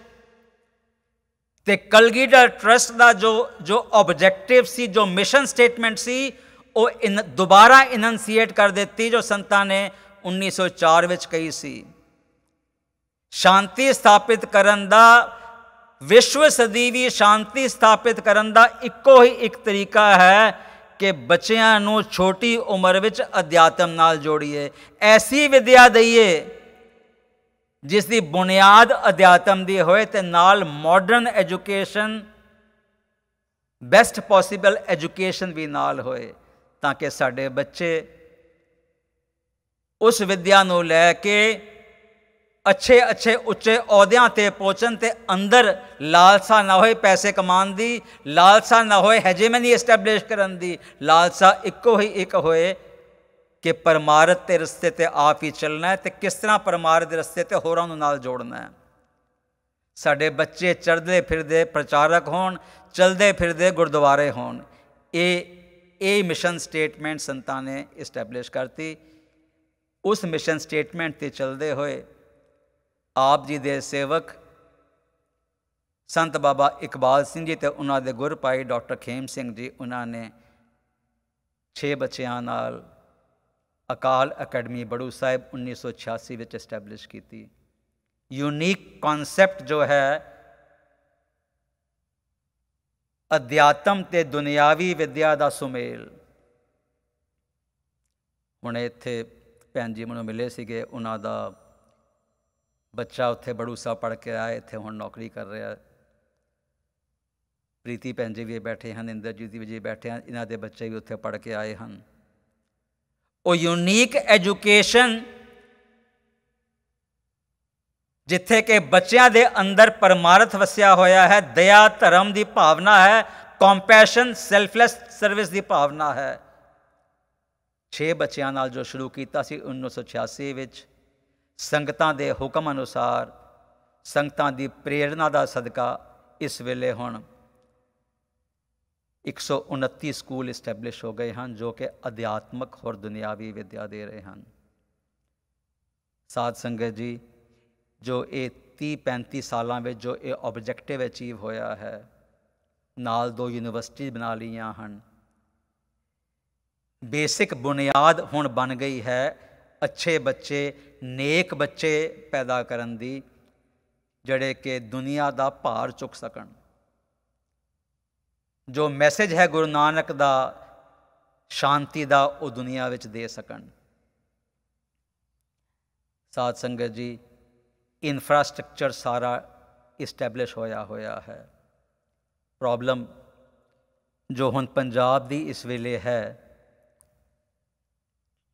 ਤੇ ਕਲਗੀਧਰ ਟਰਸਟ ਦਾ ਜੋ ਆਬਜੈਕਟਿਵ ਸੀ, ਜੋ ਮਿਸ਼ਨ ਸਟੇਟਮੈਂਟ ਸੀ, ਉਹ ਦੁਬਾਰਾ ਇਨੰਸੀਏਟ ਕਰ ਦਿੱਤੀ ਜੋ ਸੰਤਾਂ ਨੇ 1904 ਵਿੱਚ ਕਹੀ ਸੀ। ਸ਼ਾਂਤੀ ਸਥਾਪਿਤ ਕਰਨ ਦਾ, ਵਿਸ਼ਵ ਸਦੀਵੀ ਸ਼ਾਂਤੀ ਸਥਾਪਿਤ ਕਰਨ ਦਾ ਇੱਕੋ ਹੀ ਇੱਕ ਤਰੀਕਾ ਹੈ ਕਿ ਬੱਚਿਆਂ ਨੂੰ ਛੋਟੀ ਉਮਰ ਵਿੱਚ ਅਧਿਆਤਮ ਨਾਲ ਜੋੜੀਏ, ਐਸੀ ਵਿੱਦਿਆ ਦਈਏ ਜਿਸ ਦੀ ਬੁਨਿਆਦ ਅਧਿਆਤਮ ਦੀ ਹੋਏ ਤੇ ਨਾਲ modern education, best possible education ਵੀ ਨਾਲ ਹੋਏ, ਤਾਂ ਕਿ ਸਾਡੇ ਬੱਚੇ ਉਸ ਵਿੱਦਿਆ ਨੂੰ ਲੈ ਕੇ ਅੱਛੇ ਉੱਚੇ ਅਹੁਦਿਆਂ 'ਤੇ ਪਹੁੰਚਣ, ਤੇ ਅੰਦਰ ਲਾਲਸਾ ਨਾ ਹੋਏ ਪੈਸੇ ਕਮਾਉਣ ਦੀ, ਲਾਲਸਾ ਨਾ ਹੋਏ ਹੈਜੇਮਨੀ ਐਸਟੈਬਲਿਸ਼ ਕਰਨ ਦੀ, ਲਾਲਸਾ ਇੱਕੋ ਹੀ ਇੱਕ ਹੋਏ ਕਿ ਪਰਮਾਰਥ ਦੇ ਰਸਤੇ 'ਤੇ ਆਪ ਹੀ ਚੱਲਣਾ ਹੈ, ਅਤੇ ਕਿਸ ਤਰ੍ਹਾਂ ਪਰਮਾਰਥ ਦੇ ਰਸਤੇ 'ਤੇ ਹੋਰਾਂ ਨੂੰ ਨਾਲ ਜੋੜਨਾ ਹੈ। ਸਾਡੇ ਬੱਚੇ ਚੜ੍ਹਦੇ ਫਿਰਦੇ ਪ੍ਰਚਾਰਕ ਹੋਣ, ਚਲਦੇ ਫਿਰਦੇ ਗੁਰਦੁਆਰੇ ਹੋਣ। ਇਹ ਮਿਸ਼ਨ ਸਟੇਟਮੈਂਟ ਸੰਤਾਂ ਨੇ ਇਸਟੈਬਲਿਸ਼ ਕਰਤੀ। ਉਸ ਮਿਸ਼ਨ ਸਟੇਟਮੈਂਟ 'ਤੇ ਚੱਲਦੇ ਹੋਏ ਆਪ ਜੀ ਦੇ ਸੇਵਕ ਸੰਤ ਬਾਬਾ ਇਕਬਾਲ ਸਿੰਘ ਜੀ ਅਤੇ ਉਹਨਾਂ ਦੇ ਗੁਰ ਭਾਈ ਡਾਕਟਰ ਖੇਮ ਸਿੰਘ ਜੀ, ਉਹਨਾਂ ਨੇ 6 ਬੱਚਿਆਂ ਨਾਲ ਅਕਾਲ ਅਕੈਡਮੀ ਬੜੂ ਸਾਹਿਬ 1986 ਵਿੱਚ ਇਸਟੈਬਲਿਸ਼ ਕੀਤੀ। ਯੂਨੀਕ ਕੌਨਸੈਪਟ ਜੋ ਹੈ ਅਧਿਆਤਮ ਤੇ ਦੁਨਿਆਵੀ ਵਿੱਦਿਆ ਦਾ ਸੁਮੇਲ। ਹੁਣ ਇੱਥੇ ਭੈਣ ਜੀ ਮੈਨੂੰ ਮਿਲੇ ਸੀਗੇ, ਉਹਨਾਂ ਦਾ ਬੱਚਾ ਉੱਥੇ ਬੜੂ ਸਾਹਿਬ ਪੜ੍ਹ ਕੇ ਆਇਆ, ਇੱਥੇ ਹੁਣ ਨੌਕਰੀ ਕਰ ਰਿਹਾ। ਪ੍ਰੀਤੀ ਭੈਣ ਜੀ ਵੀ ਬੈਠੇ ਹਨ, ਇੰਦਰਜੀਤ ਜੀ ਵੀ ਬੈਠੇ ਹਨ, ਇਹਨਾਂ ਦੇ ਬੱਚੇ ਵੀ ਉੱਥੇ ਪੜ੍ਹ ਕੇ ਆਏ ਹਨ। ਉਹ ਯੂਨੀਕ ਐਜੂਕੇਸ਼ਨ ਜਿੱਥੇ ਕਿ ਬੱਚਿਆਂ ਦੇ ਅੰਦਰ ਪਰਮਾਰਥ ਵਸਿਆ ਹੋਇਆ ਹੈ, ਦਇਆ ਧਰਮ ਦੀ ਭਾਵਨਾ ਹੈ, ਕੰਪੈਸ਼ਨ ਸੈਲਫਲੈਸ ਸਰਵਿਸ ਦੀ ਭਾਵਨਾ ਹੈ। 6 ਬੱਚਿਆਂ ਨਾਲ ਜੋ ਸ਼ੁਰੂ ਕੀਤਾ ਸੀ 1986 ਵਿੱਚ, ਸੰਗਤਾਂ ਦੇ ਹੁਕਮ ਅਨੁਸਾਰ, ਸੰਗਤਾਂ ਦੀ ਪ੍ਰੇਰਨਾ ਦਾ ਸਦਕਾ ਇਸ ਵੇਲੇ ਹੁਣ 129 ਸਕੂਲ ਇਸਟੈਬਲਿਸ਼ ਹੋ ਗਏ ਹਨ, ਜੋ ਕਿ ਅਧਿਆਤਮਕ ਹੋਰ ਦੁਨਿਆਵੀ ਵਿੱਦਿਆ ਦੇ ਰਹੇ ਹਨ। ਸਾਧ ਸੰਗਤ ਜੀ, ਜੋ ਇਹ 30-35 ਸਾਲਾਂ ਵਿੱਚ ਜੋ ਇਹ ਆਬਜੈਕਟਿਵ ਅਚੀਵ ਹੋਇਆ ਹੈ, ਨਾਲ 2 ਯੂਨੀਵਰਸਿਟੀ ਬਣਾ ਲਈਆਂ ਹਨ, ਬੇਸਿਕ ਬੁਨਿਆਦ ਹੁਣ ਬਣ ਗਈ ਹੈ ਅੱਛੇ ਬੱਚੇ, ਨੇਕ ਬੱਚੇ ਪੈਦਾ ਕਰਨ ਦੀ, ਜਿਹੜੇ ਕਿ ਦੁਨੀਆ ਦਾ ਭਾਰ ਚੁੱਕ ਸਕਣ। ਜੋ ਮੈਸੇਜ ਹੈ ਗੁਰੂ ਨਾਨਕ ਦਾ ਸ਼ਾਂਤੀ ਦਾ, ਉਹ ਦੁਨੀਆ ਵਿੱਚ ਦੇ ਸਕਣ। ਸਾਧ ਸੰਗਤ ਜੀ, ਇਨਫਰਾਸਟਰਕਚਰ ਸਾਰਾ ਇਸਟੈਬਲਿਸ਼ ਹੋਇਆ ਹੈ। ਪ੍ਰੋਬਲਮ ਜੋ ਹੁਣ ਪੰਜਾਬ ਦੀ ਇਸ ਵੇਲੇ ਹੈ,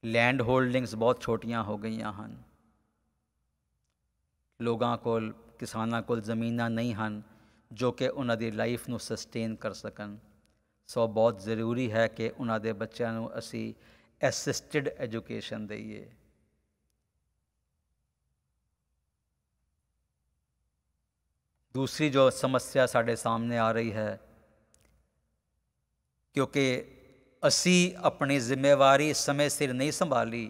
ਲੈਂਡ ਹੋਲਡਿੰਗਸ ਬਹੁਤ ਛੋਟੀਆਂ ਹੋ ਗਈਆਂ ਹਨ। ਲੋਕਾਂ ਕੋਲ, ਕਿਸਾਨਾਂ ਕੋਲ ਜ਼ਮੀਨਾਂ ਨਹੀਂ ਹਨ ਜੋ ਕਿ ਉਹਨਾਂ ਦੀ ਲਾਈਫ ਨੂੰ ਸਸਟੇਨ ਕਰ ਸਕਣ। ਸੋ ਬਹੁਤ ਜ਼ਰੂਰੀ ਹੈ ਕਿ ਉਹਨਾਂ ਦੇ ਬੱਚਿਆਂ ਨੂੰ ਅਸੀਂ ਐਸਿਸਟਿਡ ਐਜੂਕੇਸ਼ਨ ਦੇਈਏ। ਦੂਸਰੀ ਜੋ ਸਮੱਸਿਆ ਸਾਡੇ ਸਾਹਮਣੇ ਆ ਰਹੀ ਹੈ, ਕਿਉਂਕਿ ਅਸੀਂ ਆਪਣੀ ਜ਼ਿੰਮੇਵਾਰੀ ਸਮੇਂ ਸਿਰ ਨਹੀਂ ਸੰਭਾਲੀ,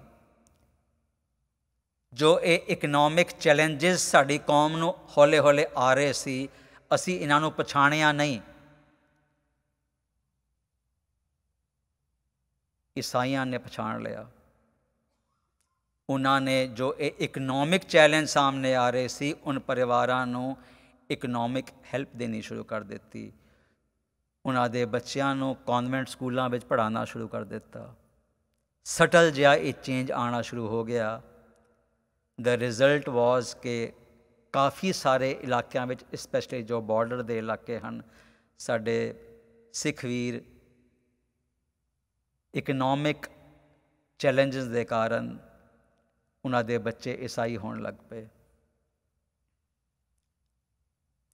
ਜੋ ਇਹ ਇਕਨੋਮਿਕ ਚੈਲੰਜਸ ਸਾਡੀ ਕੌਮ ਨੂੰ ਹੌਲੇ ਹੌਲੇ ਆ ਰਹੇ ਸੀ, ਅਸੀਂ ਇਹਨਾਂ ਨੂੰ ਪਛਾਣਿਆ ਨਹੀਂ। ਈਸਾਈਆਂ ਨੇ ਪਛਾਣ ਲਿਆ। ਉਹਨਾਂ ਨੇ ਜੋ ਇਹ ਇਕਨੋਮਿਕ ਚੈਲੰਜ ਸਾਹਮਣੇ ਆ ਰਹੇ ਸੀ, ਉਨ ਪਰਿਵਾਰਾਂ ਨੂੰ ਇਕਨੋਮਿਕ ਹੈਲਪ ਦੇਣੀ ਸ਼ੁਰੂ ਕਰ ਦਿੱਤੀ। ਉਹਨਾਂ ਦੇ ਬੱਚਿਆਂ ਨੂੰ ਕੌਨਵੈਂਟ ਸਕੂਲਾਂ ਵਿੱਚ ਪੜ੍ਹਾਉਣਾ ਸ਼ੁਰੂ ਕਰ ਦਿੱਤਾ। ਸਟਲ ਜਿਹਾ ਇਹ ਚੇਂਜ ਆਉਣਾ ਸ਼ੁਰੂ ਹੋ ਗਿਆ। ਦ ਰਿਜ਼ਲਟ ਵਾਜ਼ ਕਿ ਕਾਫੀ ਸਾਰੇ ਇਲਾਕਿਆਂ ਵਿੱਚ, ਸਪੈਸ਼ਲੀ ਜੋ ਬਾਰਡਰ ਦੇ ਇਲਾਕੇ ਹਨ, ਸਾਡੇ ਸਿੱਖ ਵੀਰ ਇਕਨੋਮਿਕ ਚੈਲੰਜਸ ਦੇ ਕਾਰਨ ਉਹਨਾਂ ਦੇ ਬੱਚੇ ਈਸਾਈ ਹੋਣ ਲੱਗ ਪਏ।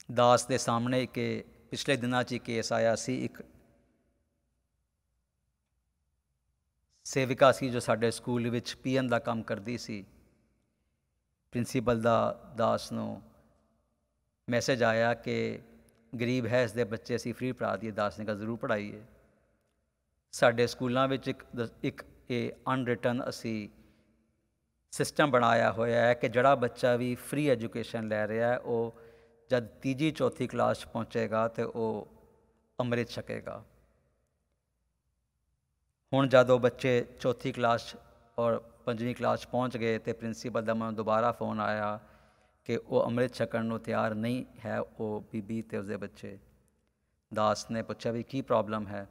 ਦਾਸ ਦੇ ਸਾਹਮਣੇ ਕਿ ਪਿਛਲੇ ਦਿਨਾਂ 'ਚ ਹੀ ਕੇਸ ਆਇਆ ਸੀ। ਇੱਕ ਸੇਵਿਕਾ ਸੀ ਜੋ ਸਾਡੇ ਸਕੂਲ ਵਿੱਚ ਪੀਐਨ ਦਾ ਕੰਮ ਕਰਦੀ ਸੀ। ਪ੍ਰਿੰਸੀਪਲ ਦਾ ਦਾਸ ਨੂੰ ਮੈਸੇਜ ਆਇਆ ਕਿ ਗਰੀਬ ਹੈ, ਇਸ ਦੇ ਬੱਚੇ ਅਸੀਂ ਫ੍ਰੀ ਪੜ੍ਹਾ ਦਈਏ। ਦਾਸ ਨੇ ਕਿਹਾ ਜ਼ਰੂਰ ਪੜ੍ਹਾਈਏ। ਸਾਡੇ ਸਕੂਲਾਂ ਵਿੱਚ ਇੱਕ ਇਹ ਅਨਰਿਟਨ ਅਸੀਂ ਸਿਸਟਮ ਬਣਾਇਆ ਹੋਇਆ ਹੈ ਕਿ ਜਿਹੜਾ ਬੱਚਾ ਵੀ ਫ੍ਰੀ ਐਜੂਕੇਸ਼ਨ ਲੈ ਰਿਹਾ ਹੈ, ਉਹ ਜਦ 3-4 ਕਲਾਸ 'ਚ ਪਹੁੰਚੇਗਾ ਤਾਂ ਉਹ ਅੰਮ੍ਰਿਤ ਛਕੇਗਾ। ਹੁਣ ਜਦ ਉਹ ਬੱਚੇ 4 ਕਲਾਸ ਔਰ 5ਵੀਂ ਕਲਾਸ 'ਚ ਪਹੁੰਚ ਗਏ ਅਤੇ ਪ੍ਰਿੰਸੀਪਲ ਦਾ ਮੈਨੂੰ ਦੁਬਾਰਾ ਫੋਨ ਆਇਆ ਕਿ ਉਹ ਅੰਮ੍ਰਿਤ ਛਕਣ ਨੂੰ ਤਿਆਰ ਨਹੀਂ ਹੈ, ਉਹ ਬੀਬੀ ਅਤੇ ਉਸਦੇ ਬੱਚੇ। ਦਾਸ ਨੇ ਪੁੱਛਿਆ ਵੀ ਕੀ ਪ੍ਰੋਬਲਮ ਹੈ।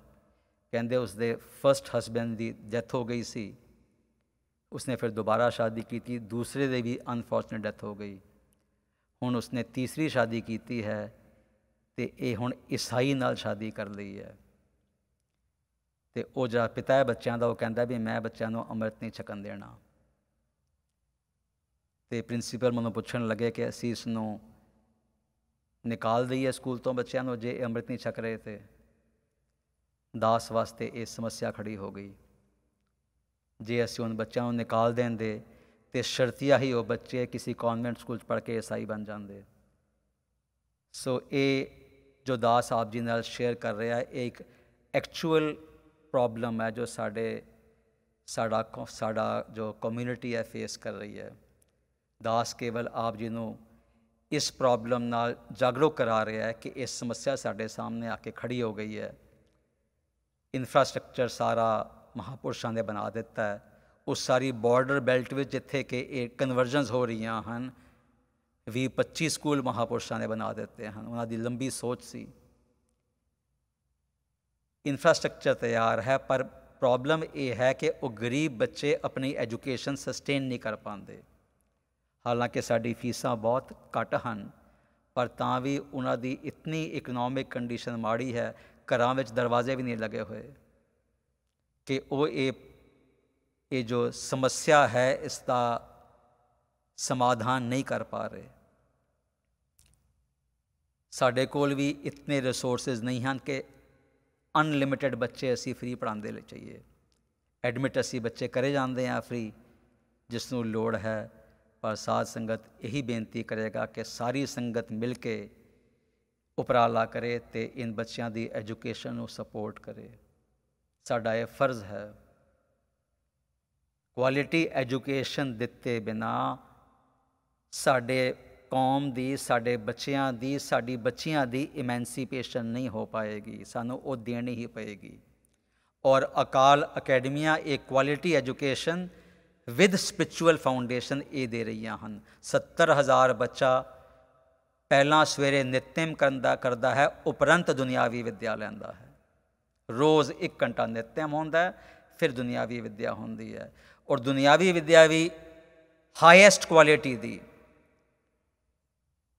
ਕਹਿੰਦੇ ਉਸਦੇ ਫਸਟ ਹਸਬੈਂਡ ਦੀ ਡੈਥ ਹੋ ਗਈ ਸੀ। ਉਸਨੇ ਫਿਰ ਦੁਬਾਰਾ ਸ਼ਾਦੀ ਕੀਤੀ, ਦੂਸਰੇ ਦੀ ਵੀ ਅਨਫੋਰਚੂਨੇਟ ਡੈਥ ਹੋ ਗਈ। ਹੁਣ ਉਸਨੇ ਤੀਸਰੀ ਸ਼ਾਦੀ ਕੀਤੀ ਹੈ ਅਤੇ ਇਹ ਹੁਣ ਈਸਾਈ ਨਾਲ ਸ਼ਾਦੀ ਕਰ ਲਈ ਹੈ। ਅਤੇ ਉਹ ਜਿਹੜਾ ਪਿਤਾ ਹੈ ਬੱਚਿਆਂ ਦਾ, ਉਹ ਕਹਿੰਦਾ ਵੀ ਮੈਂ ਬੱਚਿਆਂ ਨੂੰ ਅੰਮ੍ਰਿਤ ਨਹੀਂ ਛਕਣ ਦੇਣਾ। ਅਤੇ ਪ੍ਰਿੰਸੀਪਲ ਮੈਨੂੰ ਪੁੱਛਣ ਲੱਗੇ ਕਿ ਅਸੀਂ ਇਸ ਨੂੰ ਨਿਕਾਲ ਦਈਏ ਸਕੂਲ ਤੋਂ ਬੱਚਿਆਂ ਨੂੰ, ਜੇ ਇਹ ਅੰਮ੍ਰਿਤ ਨਹੀਂ ਛਕ ਰਹੇ। ਤੇ ਦਾਸ ਵਾਸਤੇ ਇਹ ਸਮੱਸਿਆ ਖੜੀ ਹੋ ਗਈ। ਜੇ ਅਸੀਂ ਉਹਨਾਂ ਬੱਚਿਆਂ ਨੂੰ ਨਿਕਾਲ ਦਿੰਦੇ ਅਤੇ ਸ਼ਰਤੀਆ ਹੀ ਉਹ ਬੱਚੇ ਕਿਸੇ ਕੌਨਵੈਂਟ ਸਕੂਲ 'ਚ ਪੜ੍ਹ ਕੇ ਈਸਾਈ ਬਣ ਜਾਂਦੇ। ਸੋ ਇਹ ਜੋ ਦਾਸ ਆਪ ਜੀ ਨਾਲ ਸ਼ੇਅਰ ਕਰ ਰਿਹਾ, ਇਹ ਇੱਕ ਐਕਚੁਅਲ ਪ੍ਰੋਬਲਮ ਹੈ ਜੋ ਸਾਡਾ ਜੋ ਕਮਿਊਨਿਟੀ ਹੈ ਫੇਸ ਕਰ ਰਹੀ ਹੈ। ਦਾਸ ਕੇਵਲ ਆਪ ਜੀ ਨੂੰ ਇਸ ਪ੍ਰੋਬਲਮ ਨਾਲ ਜਾਗਰੂਕ ਕਰਾ ਰਿਹਾ ਹੈ ਕਿ ਇਹ ਸਮੱਸਿਆ ਸਾਡੇ ਸਾਹਮਣੇ ਆ ਕੇ ਖੜੀ ਹੋ ਗਈ ਹੈ। ਇਨਫਰਾਸਟਰਕਚਰ ਸਾਰਾ ਮਹਾਂਪੁਰਸ਼ਾਂ ਨੇ ਬਣਾ ਦਿੱਤਾ ਹੈ। ਉਸ ਸਾਰੀ ਬਾਰਡਰ ਬੈਲਟ ਵਿੱਚ ਜਿੱਥੇ ਕਿ ਇਹ ਕਨਵਰਜਨਸ ਹੋ ਰਹੀਆਂ ਹਨ, 20-25 ਸਕੂਲ ਮਹਾਂਪੁਰਸ਼ਾਂ ਨੇ ਬਣਾ ਦਿੱਤੇ ਹਨ। ਉਹਨਾਂ ਦੀ ਲੰਬੀ ਸੋਚ ਸੀ। ਇਨਫਰਾਸਟਰਕਚਰ ਤਿਆਰ ਹੈ, ਪਰ ਪ੍ਰੋਬਲਮ ਇਹ ਹੈ ਕਿ ਉਹ ਗਰੀਬ ਬੱਚੇ ਆਪਣੀ ਐਜੂਕੇਸ਼ਨ ਸਸਟੇਨ ਨਹੀਂ ਕਰ ਪਾਉਂਦੇ। ਹਾਲਾਂਕਿ ਸਾਡੀ ਫੀਸਾਂ ਬਹੁਤ ਘੱਟ ਹਨ, ਪਰ ਤਾਂ ਵੀ ਉਹਨਾਂ ਦੀ ਇਤਨੀ ਇਕਨੋਮਿਕ ਕੰਡੀਸ਼ਨ ਮਾੜੀ ਹੈ, ਘਰਾਂ ਵਿੱਚ ਦਰਵਾਜ਼ੇ ਵੀ ਨਹੀਂ ਲੱਗੇ ਹੋਏ, ਕਿ ਉਹ ਇਹ ਜੋ ਸਮੱਸਿਆ ਹੈ ਇਸ ਦਾ ਸਮਾਧਾਨ ਨਹੀਂ ਕਰ ਪਾ ਰਹੇ। ਸਾਡੇ ਕੋਲ ਵੀ ਇਤਨੇ ਰਿਸੋਰਸਿਸ ਨਹੀਂ ਹਨ ਕਿ ਅਨਲਿਮਿਟਿਡ ਬੱਚੇ ਅਸੀਂ ਫ੍ਰੀ ਪੜ੍ਹਾਉਂਦੇ ਲੈ ਚਾਹੀਏ। ਐਡਮਿਟ ਅਸੀਂ ਬੱਚੇ ਕਰੇ ਜਾਂਦੇ ਹਾਂ ਫ੍ਰੀ, ਜਿਸ ਨੂੰ ਲੋੜ ਹੈ। ਪਰ ਸਾਧ ਸੰਗਤ ਇਹੀ ਬੇਨਤੀ ਕਰੇਗਾ ਕਿ ਸਾਰੀ ਸੰਗਤ ਮਿਲ ਕੇ ਉਪਰਾਲਾ ਕਰੇ ਅਤੇ ਇਨ ਬੱਚਿਆਂ ਦੀ ਐਜੂਕੇਸ਼ਨ ਨੂੰ ਸਪੋਰਟ ਕਰੇ। ਸਾਡਾ ਇਹ ਫਰਜ਼ ਹੈ। ਕੁਆਲਿਟੀ ਐਜੂਕੇਸ਼ਨ ਦਿੱਤੇ ਬਿਨਾਂ ਸਾਡੇ ਕੌਮ ਦੀ, ਸਾਡੇ ਬੱਚਿਆਂ ਦੀ, ਸਾਡੀ ਬੱਚੀਆਂ ਦੀ ਇਮੈਂਸੀਪੇਸ਼ਨ ਨਹੀਂ ਹੋ ਪਾਏਗੀ, ਸਾਨੂੰ ਉਹ ਦੇਣੀ ਹੀ ਪਏਗੀ। ਔਰ ਅਕਾਲ ਅਕੈਡਮੀਆਂ ਇਹ quality education with spiritual foundation ਇਹ ਦੇ ਰਹੀਆਂ ਹਨ। 70,000 ਬੱਚਾ ਪਹਿਲਾਂ ਸਵੇਰੇ ਨਿਤਨੇਮ ਕਰਦਾ ਹੈ, ਉਪਰੰਤ ਦੁਨਿਆਵੀ ਵਿੱਦਿਆ ਲੈਂਦਾ ਹੈ। ਰੋਜ਼ 1 ਘੰਟਾ ਨਿਤਨੇਮ ਹੁੰਦਾ ਹੈ, ਫਿਰ ਦੁਨਿਆਵੀ ਵਿੱਦਿਆ ਹੁੰਦੀ ਹੈ। ਔਰ ਦੁਨਿਆਵੀ ਵਿੱਦਿਆ ਵੀ ਹਾਈਐਸਟ ਕੁਆਲਿਟੀ ਦੀ।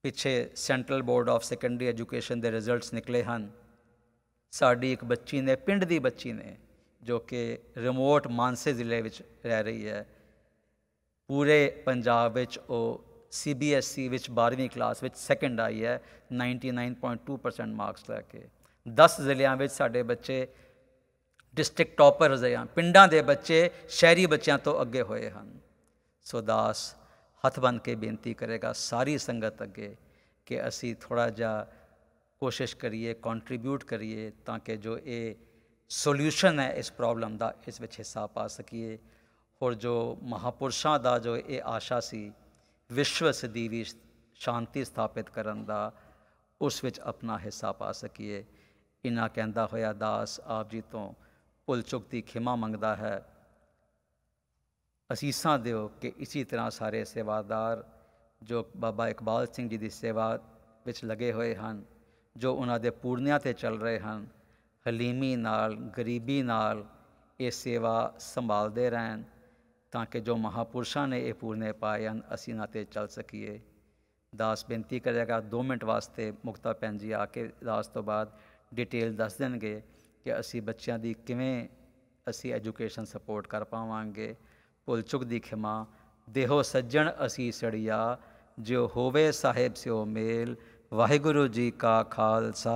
ਪਿੱਛੇ central board of secondary education ਦੇ ਰਿਜ਼ਲਟਸ ਨਿਕਲੇ ਹਨ। ਸਾਡੀ ਇੱਕ ਬੱਚੀ ਨੇ, ਪਿੰਡ ਦੀ ਬੱਚੀ ਨੇ, ਜੋ ਕਿ ਰਿਮੋਟ ਮਾਨਸੇ ਜ਼ਿਲ੍ਹੇ ਵਿੱਚ ਰਹਿ ਰਹੀ ਹੈ, ਪੂਰੇ ਪੰਜਾਬ ਵਿੱਚ ਉਹ CBSE ਵਿੱਚ 12ਵੀਂ ਕਲਾਸ ਵਿੱਚ ਸੈਕਿੰਡ ਆਈ ਹੈ 99.2% ਮਾਰਕਸ ਲੈ ਕੇ। 10 ਜ਼ਿਲ੍ਹਿਆਂ ਵਿੱਚ ਸਾਡੇ ਬੱਚੇ ਡਿਸਟ੍ਰਿਕਟ ਟੌਪਰਸ ਹਨ। ਪਿੰਡਾਂ ਦੇ ਬੱਚੇ ਸ਼ਹਿਰੀ ਬੱਚਿਆਂ ਤੋਂ ਅੱਗੇ ਹੋਏ ਹਨ। ਸੋ ਦਾਸ ਹੱਥ ਬੰਨ੍ਹ ਕੇ ਬੇਨਤੀ ਕਰੇਗਾ ਸਾਰੀ ਸੰਗਤ ਅੱਗੇ ਕਿ ਅਸੀਂ ਥੋੜ੍ਹਾ ਜਿਹਾ ਕੋਸ਼ਿਸ਼ ਕਰੀਏ, ਕੰਟਰੀਬਿਊਟ ਕਰੀਏ, ਤਾਂ ਕਿ ਜੋ ਇਹ ਸੋਲਿਊਸ਼ਨ ਹੈ ਇਸ ਪ੍ਰੋਬਲਮ ਦਾ, ਇਸ ਵਿੱਚ ਹਿੱਸਾ ਪਾ ਸਕੀਏ। ਔਰ ਜੋ ਮਹਾਂਪੁਰਸ਼ਾਂ ਦਾ ਜੋ ਇਹ ਆਸ਼ਾ ਸੀ ਵਿਸ਼ਵ ਸਦੀਵੀ ਸ਼ਾਂਤੀ ਸਥਾਪਿਤ ਕਰਨ ਦਾ, ਉਸ ਵਿੱਚ ਆਪਣਾ ਹਿੱਸਾ ਪਾ ਸਕੀਏ। ਇਨਾ ਕਹਿੰਦਾ ਹੋਇਆ ਦਾਸ ਆਪ ਜੀ ਤੋਂ ਭੁੱਲ ਚੁੱਕ ਦੀ ਖਿਮਾ ਮੰਗਦਾ ਹੈ। ਅਸੀਸਾਂ ਦਿਓ ਕਿ ਇਸੇ ਤਰ੍ਹਾਂ ਸਾਰੇ ਸੇਵਾਦਾਰ ਜੋ ਬਾਬਾ ਇਕਬਾਲ ਸਿੰਘ ਜੀ ਦੀ ਸੇਵਾ ਵਿੱਚ ਲੱਗੇ ਹੋਏ ਹਨ, ਜੋ ਉਹਨਾਂ ਦੇ ਪੂਰਨਿਆਂ 'ਤੇ ਚੱਲ ਰਹੇ ਹਨ, ਹਲੀਮੀ ਨਾਲ, ਗਰੀਬੀ ਨਾਲ ਇਹ ਸੇਵਾ ਸੰਭਾਲਦੇ ਰਹਿਣ, ਤਾਂ ਕਿ ਜੋ ਮਹਾਂਪੁਰਸ਼ਾਂ ਨੇ ਇਹ ਪੂਰਨੇ ਪਾਏ ਹਨ ਅਸੀਂ ਇਹਨਾਂ 'ਤੇ ਚੱਲ ਸਕੀਏ। ਦਾਸ ਬੇਨਤੀ ਕਰੇਗਾ 2 ਮਿੰਟ ਵਾਸਤੇ ਮੁਕਤਾ ਭੈਣ ਜੀ ਆ ਕੇ ਦਾਸ ਤੋਂ ਬਾਅਦ ਡਿਟੇਲ ਦੱਸ ਦੇਣਗੇ ਕਿ ਅਸੀਂ ਬੱਚਿਆਂ ਦੀ ਕਿਵੇਂ ਅਸੀਂ ਐਜੂਕੇਸ਼ਨ ਸਪੋਰਟ ਕਰ ਪਾਵਾਂਗੇ। ਭੁੱਲ ਚੁੱਕ ਦੀ ਖਿਮਾ ਦੇਹੋ ਸੱਜਣ ਅਸੀਂ ਸੜੀਆ, ਜੋ ਹੋਵੇ ਸਾਹਿਬ ਸਿਓ ਮੇਲ। ਵਾਹਿਗੁਰੂ ਜੀ ਕਾ ਖਾਲਸਾ,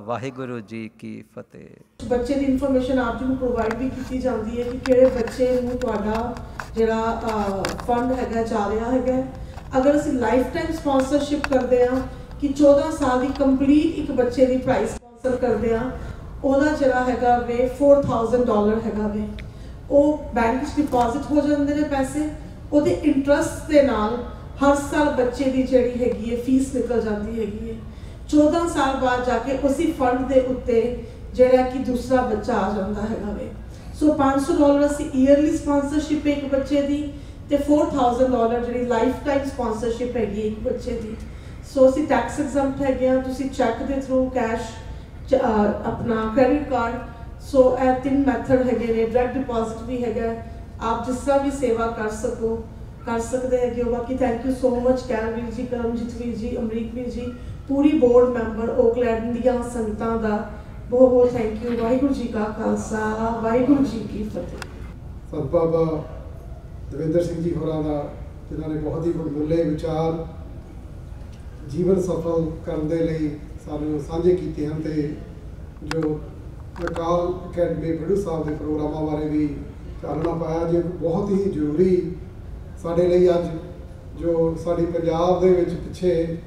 ਵਾਹਿਗੁਰੂ ਜੀ ਕੀ ਫਤਿਹ। ਬੱਚੇ ਦੀ ਇਨਫੋਰਮੇਸ਼ਨ ਆਪ ਜੀ ਨੂੰ ਪ੍ਰੋਵਾਈਡ ਵੀ ਕੀਤੀ ਜਾਂਦੀ ਹੈ ਕਿ ਕਿਹੜੇ ਬੱਚੇ ਨੂੰ ਤੁਹਾਡਾ ਜਿਹੜਾ ਫੰਡ ਹੈਗਾ ਜਾ ਰਿਹਾ ਹੈਗਾ। ਅਗਰ ਅਸੀਂ ਲਾਈਫ ਟਾਈਮ ਸਪਾਂਸਰਸ਼ਿਪ ਕਰਦੇ ਹਾਂ ਕਿ 14 ਸਾਲ ਦੀ ਕੰਪਲੀਟ ਇੱਕ ਬੱਚੇ ਦੀ ਪ੍ਰਾਈਸ ਸਪਾਂਸਰ ਕਰਦੇ ਹਾਂ, ਉਹਦਾ ਜਿਹੜਾ ਹੈਗਾ ਵੇ $4,000 ਹੈਗਾ ਵੇ। ਉਹ ਬੈਂਕ 'ਚ ਡਿਪੋਜ਼ਿਟ ਹੋ ਜਾਂਦੇ ਨੇ ਪੈਸੇ, ਉਹਦੇ ਇੰਟਰਸਟ ਦੇ ਨਾਲ ਹਰ ਸਾਲ ਬੱਚੇ ਦੀ ਜਿਹੜੀ ਹੈਗੀ ਹੈ ਫੀਸ ਨਿਕਲ ਜਾਂਦੀ ਹੈਗੀ ਹੈ। 14 ਸਾਲ ਬਾਅਦ ਜਾ ਕੇ ਉਸੇ ਫੰਡ ਦੇ ਉੱਤੇ ਜਿਹੜਾ ਕਿ ਦੂਸਰਾ ਬੱਚਾ ਆ ਜਾਂਦਾ ਹੈਗਾ ਵੇ। ਸੋ $500 ਅਸੀਂ ਈਅਰਲੀ ਸਪਾਂਸਰਸ਼ਿਪ ਇੱਕ ਬੱਚੇ ਦੀ, ਤੇ $4,000 ਜਿਹੜੀ ਲਾਈਫ ਟਾਈਮ ਸਪਾਂਸਰਸ਼ਿਪ ਹੈਗੀ ਇੱਕ ਬੱਚੇ ਦੀ। ਸੋ ਅਸੀਂ ਟੈਕਸ ਐਗਜ਼ੈਂਪਟ ਹੈਗੇ ਹਾਂ, ਤੁਸੀਂ ਚੈੱਕ ਦੇ ਥਰੂ, ਕੈਸ਼, ਆਪਣਾ ਕ੍ਰੈਡਿਟ ਕਾਰਡ, ਸੋ ਇਹ 3 ਮੈਥਡ ਹੈਗੇ ਨੇ। ਡਾਇਰੈਕਟ ਡਿਪੋਜ਼ਿਟ ਵੀ ਹੈਗਾ, ਆਪ ਜਿਸ ਤਰ੍ਹਾਂ ਵੀ ਸੇਵਾ ਕਰ ਸਕਦੇ ਹੈਗੇ ਹੋ। ਬਾਕੀ ਥੈਂਕ ਯੂ ਸੋ ਮਚ ਕੈਲ ਵੀਰ ਜੀ, ਕਰਮਜੀਤ ਵੀਰ ਜੀ, ਅਮਰੀਕ ਵੀਰ ਜੀ, ਪੂਰੀ ਬੋਰਡ ਮੈਂਬਰ ਓਕਲੈਂਡ ਦੀਆਂ ਸੰਗਤਾਂ ਦਾ ਬਹੁਤ ਬਹੁਤ ਥੈਂਕ ਯੂ। ਵਾਹਿਗੁਰੂ ਜੀ ਕਾ ਖਾਲਸਾ, ਵਾਹਿਗੁਰੂ ਜੀ ਕੀ ਫਤਿਹ। ਸੰਤ ਬਾਬਾ ਦਵਿੰਦਰ ਸਿੰਘ ਜੀ ਹੋਰਾਂ ਦਾ, ਜਿਨ੍ਹਾਂ ਨੇ ਬਹੁਤ ਹੀ ਮੁੱਲੇ ਵਿਚਾਰ ਜੀਵਨ ਸਫਲ ਕਰਨ ਦੇ ਲਈ ਸਾਨੂੰ ਸਾਂਝੇ ਕੀਤੇ ਹਨ, ਤੇ ਜੋ ਅਕਾਲ ਅਕੈਡਮੀ ਖਡੂਰ ਸਾਹਿਬ ਦੇ ਪ੍ਰੋਗਰਾਮਾਂ ਬਾਰੇ ਵੀ ਚਾਨਣਾ ਪਾਇਆ। ਜੇ ਬਹੁਤ ਹੀ ਜ਼ਰੂਰੀ ਸਾਡੇ ਲਈ ਅੱਜ ਜੋ ਸਾਡੀ ਪੰਜਾਬ ਦੇ ਵਿੱਚ ਪਿੱਛੇ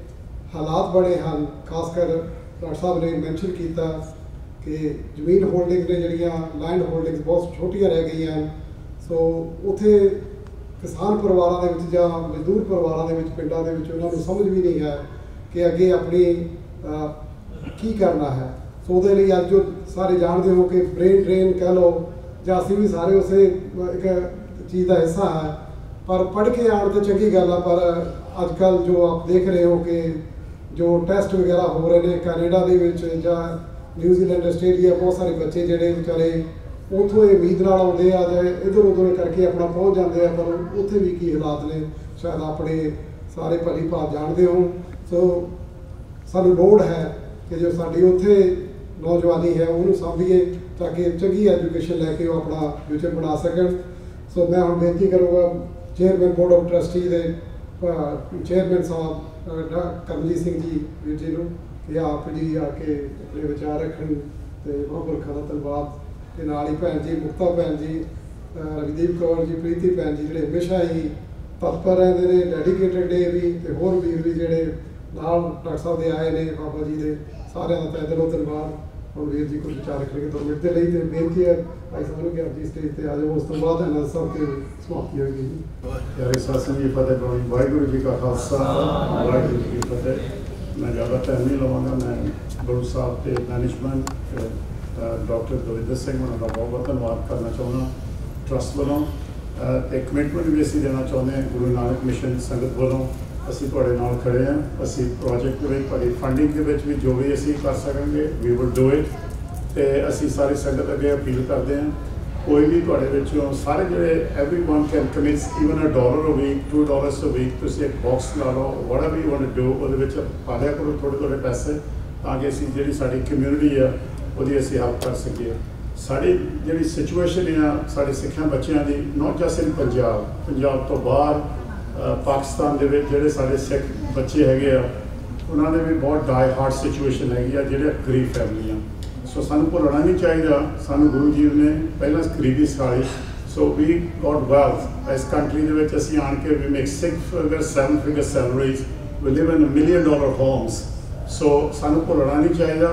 ਹਾਲਾਤ ਬਣੇ ਹਨ, ਖਾਸ ਕਰ ਡਾਕਟਰ ਸਾਹਿਬ ਨੇ ਮੈਂਸ਼ਨ ਕੀਤਾ ਕਿ ਜ਼ਮੀਨ ਹੋਲਡਿੰਗ ਨੇ ਜਿਹੜੀਆਂ ਲੈਂਡ ਹੋਲਡਿੰਗਸ ਬਹੁਤ ਛੋਟੀਆਂ ਰਹਿ ਗਈਆਂ ਹਨ। ਸੋ ਉੱਥੇ ਕਿਸਾਨ ਪਰਿਵਾਰਾਂ ਦੇ ਵਿੱਚ ਜਾਂ ਮਜ਼ਦੂਰ ਪਰਿਵਾਰਾਂ ਦੇ ਵਿੱਚ, ਪਿੰਡਾਂ ਦੇ ਵਿੱਚ ਉਹਨਾਂ ਨੂੰ ਸਮਝ ਵੀ ਨਹੀਂ ਹੈ ਕਿ ਅੱਗੇ ਆਪਣੀ ਕੀ ਕਰਨਾ ਹੈ। ਸੋ ਉਹਦੇ ਲਈ ਅੱਜ ਜੋ ਸਾਰੇ ਜਾਣਦੇ ਹੋ ਕਿ ਬ੍ਰੇਨ ਡਰੇਨ ਕਹਿ ਲਓ, ਜਾਂ ਅਸੀਂ ਵੀ ਸਾਰੇ ਉਸੇ ਇੱਕ ਚੀਜ਼ ਦਾ ਹਿੱਸਾ ਹੈ। ਪਰ ਪੜ੍ਹ ਕੇ ਆਉਣ ਤਾਂ ਚੰਗੀ ਗੱਲ ਆ, ਪਰ ਅੱਜ ਕੱਲ੍ਹ ਜੋ ਆਪ ਦੇਖ ਰਹੇ ਹੋ ਕਿ ਜੋ ਟੈਸਟ ਵਗੈਰਾ ਹੋ ਰਹੇ ਨੇ ਕੈਨੇਡਾ ਦੇ ਵਿੱਚ ਜਾਂ ਨਿਊਜ਼ੀਲੈਂਡ, ਆਸਟ੍ਰੇਲੀਆ, ਬਹੁਤ ਸਾਰੇ ਬੱਚੇ ਜਿਹੜੇ ਵਿਚਾਰੇ ਉੱਥੋਂ ਇਹ ਉਮੀਦ ਨਾਲ ਆਉਂਦੇ ਆ ਜਾਂ ਇੱਧਰ ਉੱਧਰ ਕਰਕੇ ਆਪਣਾ ਪਹੁੰਚ ਜਾਂਦੇ ਆ, ਪਰ ਉੱਥੇ ਵੀ ਕੀ ਹਾਲਾਤ ਨੇ ਸ਼ਾਇਦ ਆਪਣੇ ਸਾਰੇ ਭਲੀ ਭਾਤ ਜਾਣਦੇ ਹੋ। ਸੋ ਸਾਨੂੰ ਲੋੜ ਹੈ ਕਿ ਜੋ ਸਾਡੀ ਉੱਥੇ ਨੌਜਵਾਨੀ ਹੈ ਉਹਨੂੰ ਸਾਂਭੀਏ, ਤਾਂ ਕਿ ਚੰਗੀ ਐਜੂਕੇਸ਼ਨ ਲੈ ਕੇ ਉਹ ਆਪਣਾ ਫਿਊਚਰ ਬਣਾ ਸਕਣ। ਸੋ ਮੈਂ ਹੁਣ ਬੇਨਤੀ ਕਰੂੰਗਾ ਚੇਅਰਮੈਨ ਬੋਰਡ ਆਫ ਟਰਸਟੀ ਦੇ ਚੇਅਰਮੈਨ ਸਾਹਿਬ ਕਰਮਜੀਤ ਸਿੰਘ ਜੀ ਵੀਰ ਜੀ ਨੂੰ ਕਿ ਆਪ ਜੀ ਆ ਕੇ ਆਪਣੇ ਵਿਚਾਰ ਰੱਖਣ, ਤੇ ਮਹਾਂਪੁਰਖਾਂ ਦਾ ਧੰਨਵਾਦ। ਤੇ ਨਾਲ ਹੀ ਭੈਣ ਜੀ ਮੁਕਤਾ ਭੈਣ ਜੀ, ਰਵੀਦੀਪ ਕੌਰ ਜੀ, ਪ੍ਰੀਤੀ ਭੈਣ ਜੀ, ਜਿਹੜੇ ਹਮੇਸ਼ਾ ਹੀ ਤਤਪਰ ਰਹਿੰਦੇ ਨੇ, ਡੈਡੀਕੇਟਡ ਡੇ ਵੀ, ਤੇ ਹੋਰ ਵੀਰ ਵੀ ਜਿਹੜੇ ਨਾਲ ਡਾਕਟਰ ਸਾਹਿਬ ਦੇ ਆਏ ਨੇ ਬਾਬਾ ਜੀ ਦੇ, ਸਾਰਿਆਂ ਦਾ ਤਹਿ ਦਿਲੋਂ ਧੰਨਵਾਦ। ਹੁਣ ਵੀਰ ਜੀ ਕੁਝ ਵਿਚਾਰ ਰੱਖਣਗੇ 2 ਮਿੰਟ ਦੇ ਲਈ, ਤੇ ਬੇਨਤੀ ਹੈ ਭਾਈ ਸਾਹਿਬ ਨੂੰ ਕਿ ਆਪ ਜੀ ਸਟੇਜ ਤੇ ਆ ਜਾਓ। ਉਸ ਤੋਂ ਬਾਅਦ ਅਨੰਦ ਸਾਹਿਬ ਤੇ ਸਮਾਪਤੀ ਹੋਏਗੀ ਜੀ। ਪਿਆਰੇ ਸਾਥੀਓ ਜੀ, ਫਤਿਹ ਪਾਉਣੀ। ਵਾਹਿਗੁਰੂ ਜੀ ਕਾ ਖਾਲਸਾ, ਵਾਹਿਗੁਰੂ ਜੀ ਕੀ ਫਤਿਹ। ਮੈਂ ਜ਼ਿਆਦਾ ਟਾਈਮ ਨਹੀਂ ਲਵਾਂਗਾ। ਮੈਂ ਗੁਰੂ ਸਾਹਿਬ ਤੇ ਮੈਨੇਜਮੈਂਟ ਡਾਕਟਰ ਦਵਿੰਦਰ ਸਿੰਘ ਉਹਨਾਂ ਦਾ ਬਹੁਤ ਬਹੁਤ ਧੰਨਵਾਦ ਕਰਨਾ ਚਾਹੁੰਦਾ ਟਰੱਸਟ ਵੱਲੋਂ, ਤੇ ਕਮਿਟਮੈਂਟ ਵੀ ਅਸੀਂ ਦੇਣਾ ਚਾਹੁੰਦੇ ਹਾਂ ਗੁਰੂ ਨਾਨਕ ਮਿਸ਼ਨ ਸੰਗਤ ਵੱਲੋਂ। ਅਸੀਂ ਤੁਹਾਡੇ ਨਾਲ ਖੜੇ ਹਾਂ। ਅਸੀਂ ਪ੍ਰੋਜੈਕਟ ਦੇ ਵਿੱਚ ਤੁਹਾਡੀ ਫੰਡਿੰਗ ਦੇ ਵਿੱਚ ਵੀ ਜੋ ਵੀ ਅਸੀਂ ਕਰ ਸਕਾਂਗੇ ਵੀ ਵਿਲ ਡੂ ਇਟ। ਤੇ ਅਸੀਂ ਸਾਰੀ ਸੰਗਤ ਅੱਗੇ ਅਪੀਲ ਕਰਦੇ ਹਾਂ, ਕੋਈ ਵੀ ਤੁਹਾਡੇ ਵਿੱਚੋਂ ਸਾਰੇ ਜਿਹੜੇ everyone can commit even $1 a week, $2 a week, ਤੁਸੀਂ ਇੱਕ ਬਾਕਸ ਲਾ ਲਓ, whatever you want to do, ਉਹਦੇ ਵਿੱਚ ਪਾ ਲਿਆ ਕਰੋ ਥੋੜ੍ਹੇ ਪੈਸੇ, ਤਾਂ ਕਿ ਅਸੀਂ ਜਿਹੜੀ ਸਾਡੀ ਕਮਿਊਨਿਟੀ ਆ ਉਹਦੀ ਅਸੀਂ ਹੈਲਪ ਕਰ ਸਕੀਏ। ਸਾਡੀ ਜਿਹੜੀ ਸਿਚੁਏਸ਼ਨ ਆ ਸਾਡੇ ਸਿੱਖਾਂ ਬੱਚਿਆਂ ਦੀ, ਨਾਟ ਜਸਟ ਇਨ ਪੰਜਾਬ ਤੋਂ ਬਾਹਰ ਪਾਕਿਸਤਾਨ ਦੇ ਵਿੱਚ ਜਿਹੜੇ ਸਾਡੇ ਸਿੱਖ ਬੱਚੇ ਹੈਗੇ ਆ, ਉਹਨਾਂ ਦੇ ਵੀ ਬਹੁਤ ਡਾਈ ਹਾਰਡ ਸਿਚੁਏਸ਼ਨ ਹੈਗੀ ਆ, ਜਿਹੜੇ ਗਰੀਬ ਫੈਮਲੀਆਂ। ਸੋ ਸਾਨੂੰ ਭੁੱਲਣਾ ਨਹੀਂ ਚਾਹੀਦਾ, ਸਾਨੂੰ ਗੁਰੂ ਜੀ ਨੇ ਪਹਿਲਾਂ ਗਰੀਬੀ ਸਿਖਾਈ। ਸੋ ਵੀ ਗੋਟ ਵੈਲਥ ਇਸ ਕੰਟਰੀ ਦੇ ਵਿੱਚ ਅਸੀਂ ਆਣ ਕੇ ਵੀ make 6 figure 7 figure salaries, we live in $1 million homes। ਸੋ ਸਾਨੂੰ ਭੁੱਲਣਾ ਨਹੀਂ ਚਾਹੀਦਾ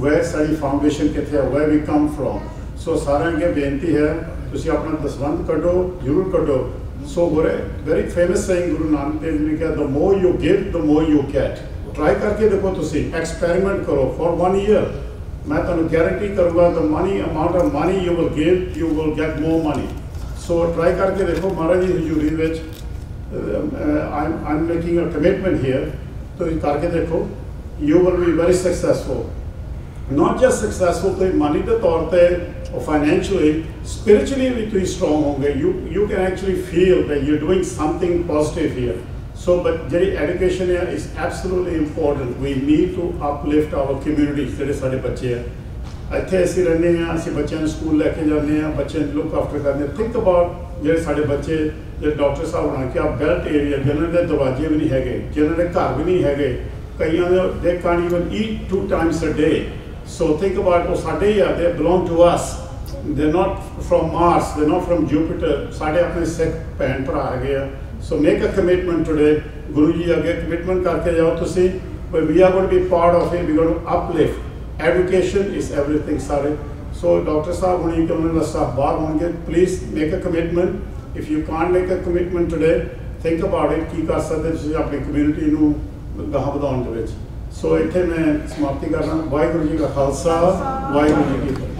where ਸਾਡੀ ਫਾਊਂਡੇਸ਼ਨ ਕਿੱਥੇ ਆ, where we come from। ਸੋ ਸਾਰਿਆਂ ਅੱਗੇ ਬੇਨਤੀ ਹੈ ਤੁਸੀਂ ਆਪਣਾ ਦਸਵੰਧ ਕੱਢੋ, ਜ਼ਰੂਰ ਕੱਢੋ। ਸੋ very famous saying Guru Nanak Dev ji ਨੇ ਕਿਹਾ, the more you give the more you get। Try ਕਰਕੇ ਦੇਖੋ, ਤੁਸੀਂ ਐਕਸਪੈਰੀਮੈਂਟ ਕਰੋ for 1 year। ਮੈਂ ਤੁਹਾਨੂੰ ਗਾਰੰਟੀ ਕਰੂੰਗਾ the amount of money you will give, you will get more money। So try ਕਰਕੇ ਦੇਖੋ ਮਹਾਰਾਜ ਦੀ ਹਜ਼ੂਰੀ ਵਿੱਚ। I'm making a commitment here, ਤੁਸੀਂ ਕਰਕੇ ਦੇਖੋ, you will be very successful। not just successful ਤੇ money ਦੇ ਤੌਰ ਤੇ or financially, spiritually ਵੀ ਤੁਸੀਂ strong ਹੋਗੇ। you can actually feel that you're doing something positive here। So but ਜਿਹੜੀ education ਹੈ is absolutely important। we need to uplift our communities। ਜਿਹੜੇ ਸਾਡੇ ਬੱਚੇ ਆ ਇੱਥੇ ਅਸੀਂ ਰਹਿੰਦੇ ਹਾਂ, ਅਸੀਂ ਬੱਚਿਆਂ ਨੂੰ ਸਕੂਲ ਲੈ ਕੇ ਜਾਂਦੇ ਹਾਂ, ਬੱਚਿਆਂ ਨੂੰ ਲੁੱਕ ਆਫਟਰ ਕਰਦੇ ਹਾਂ। ਥਿੰਕ ਅਬਾਊਟ ਜਿਹੜੇ ਸਾਡੇ ਬੱਚੇ, ਜਿਹੜੇ ਡਾਕਟਰ ਸਾਹਿਬ ਬਣਾ ਕੇ ਆ ਬੈਲਟ ਏਰੀਆ, ਜਿਹਨਾਂ ਦੇ ਦਰਵਾਜ਼ੇ ਵੀ ਨਹੀਂ ਹੈਗੇ, ਜਿਹਨਾਂ ਦੇ ਘਰ ਵੀ ਨਹੀਂ ਹੈਗੇ, ਕਈਆਂ ਦੇ they can't even eat 2 times a day। So think about ਉਹ ਸਾਡੇ ਹੀ ਆ, they belong to us। they're not from Mars, they're not from Jupiter। ਸਾਡੇ ਆਪਣੇ ਸਿੱਖ ਭੈਣ ਭਰਾ ਹੈਗੇ ਆ। So make a commitment today। Guru ji ਅੱਗੇ ਕਮਿਟਮੈਂਟ ਕਰਕੇ ਜਾਓ ਤੁਸੀਂ। But we are going to be part of it, we're going to uplift। Education is everything ਸਾਰੇ। So ਡਾਕਟਰ ਸਾਹਿਬ ਹੁਣੀ ਕਿ ਉਹਨਾਂ ਦਾ ਸਟਾਫ ਬਾਹਰ ਹੋਣਗੇ, please make a commitment. If you can't make a commitment today, think about it, ਕੀ ਕਰ ਸਕਦੇ ਤੁਸੀਂ ਆਪਣੀ ਕਮਿਊਨਿਟੀ ਨੂੰ ਗਾਹਾਂ ਵਧਾਉਣ ਦੇ ਵਿੱਚ। ਸੋ ਇੱਥੇ ਮੈਂ ਸਮਾਪਤੀ ਕਰਦਾ। ਵਾਹਿਗੁਰੂ ਜੀ ਕਾ ਖਾਲਸਾ, ਵਾਹਿਗੁਰੂ ਜੀ ਕੀ ਫਤਿਹ।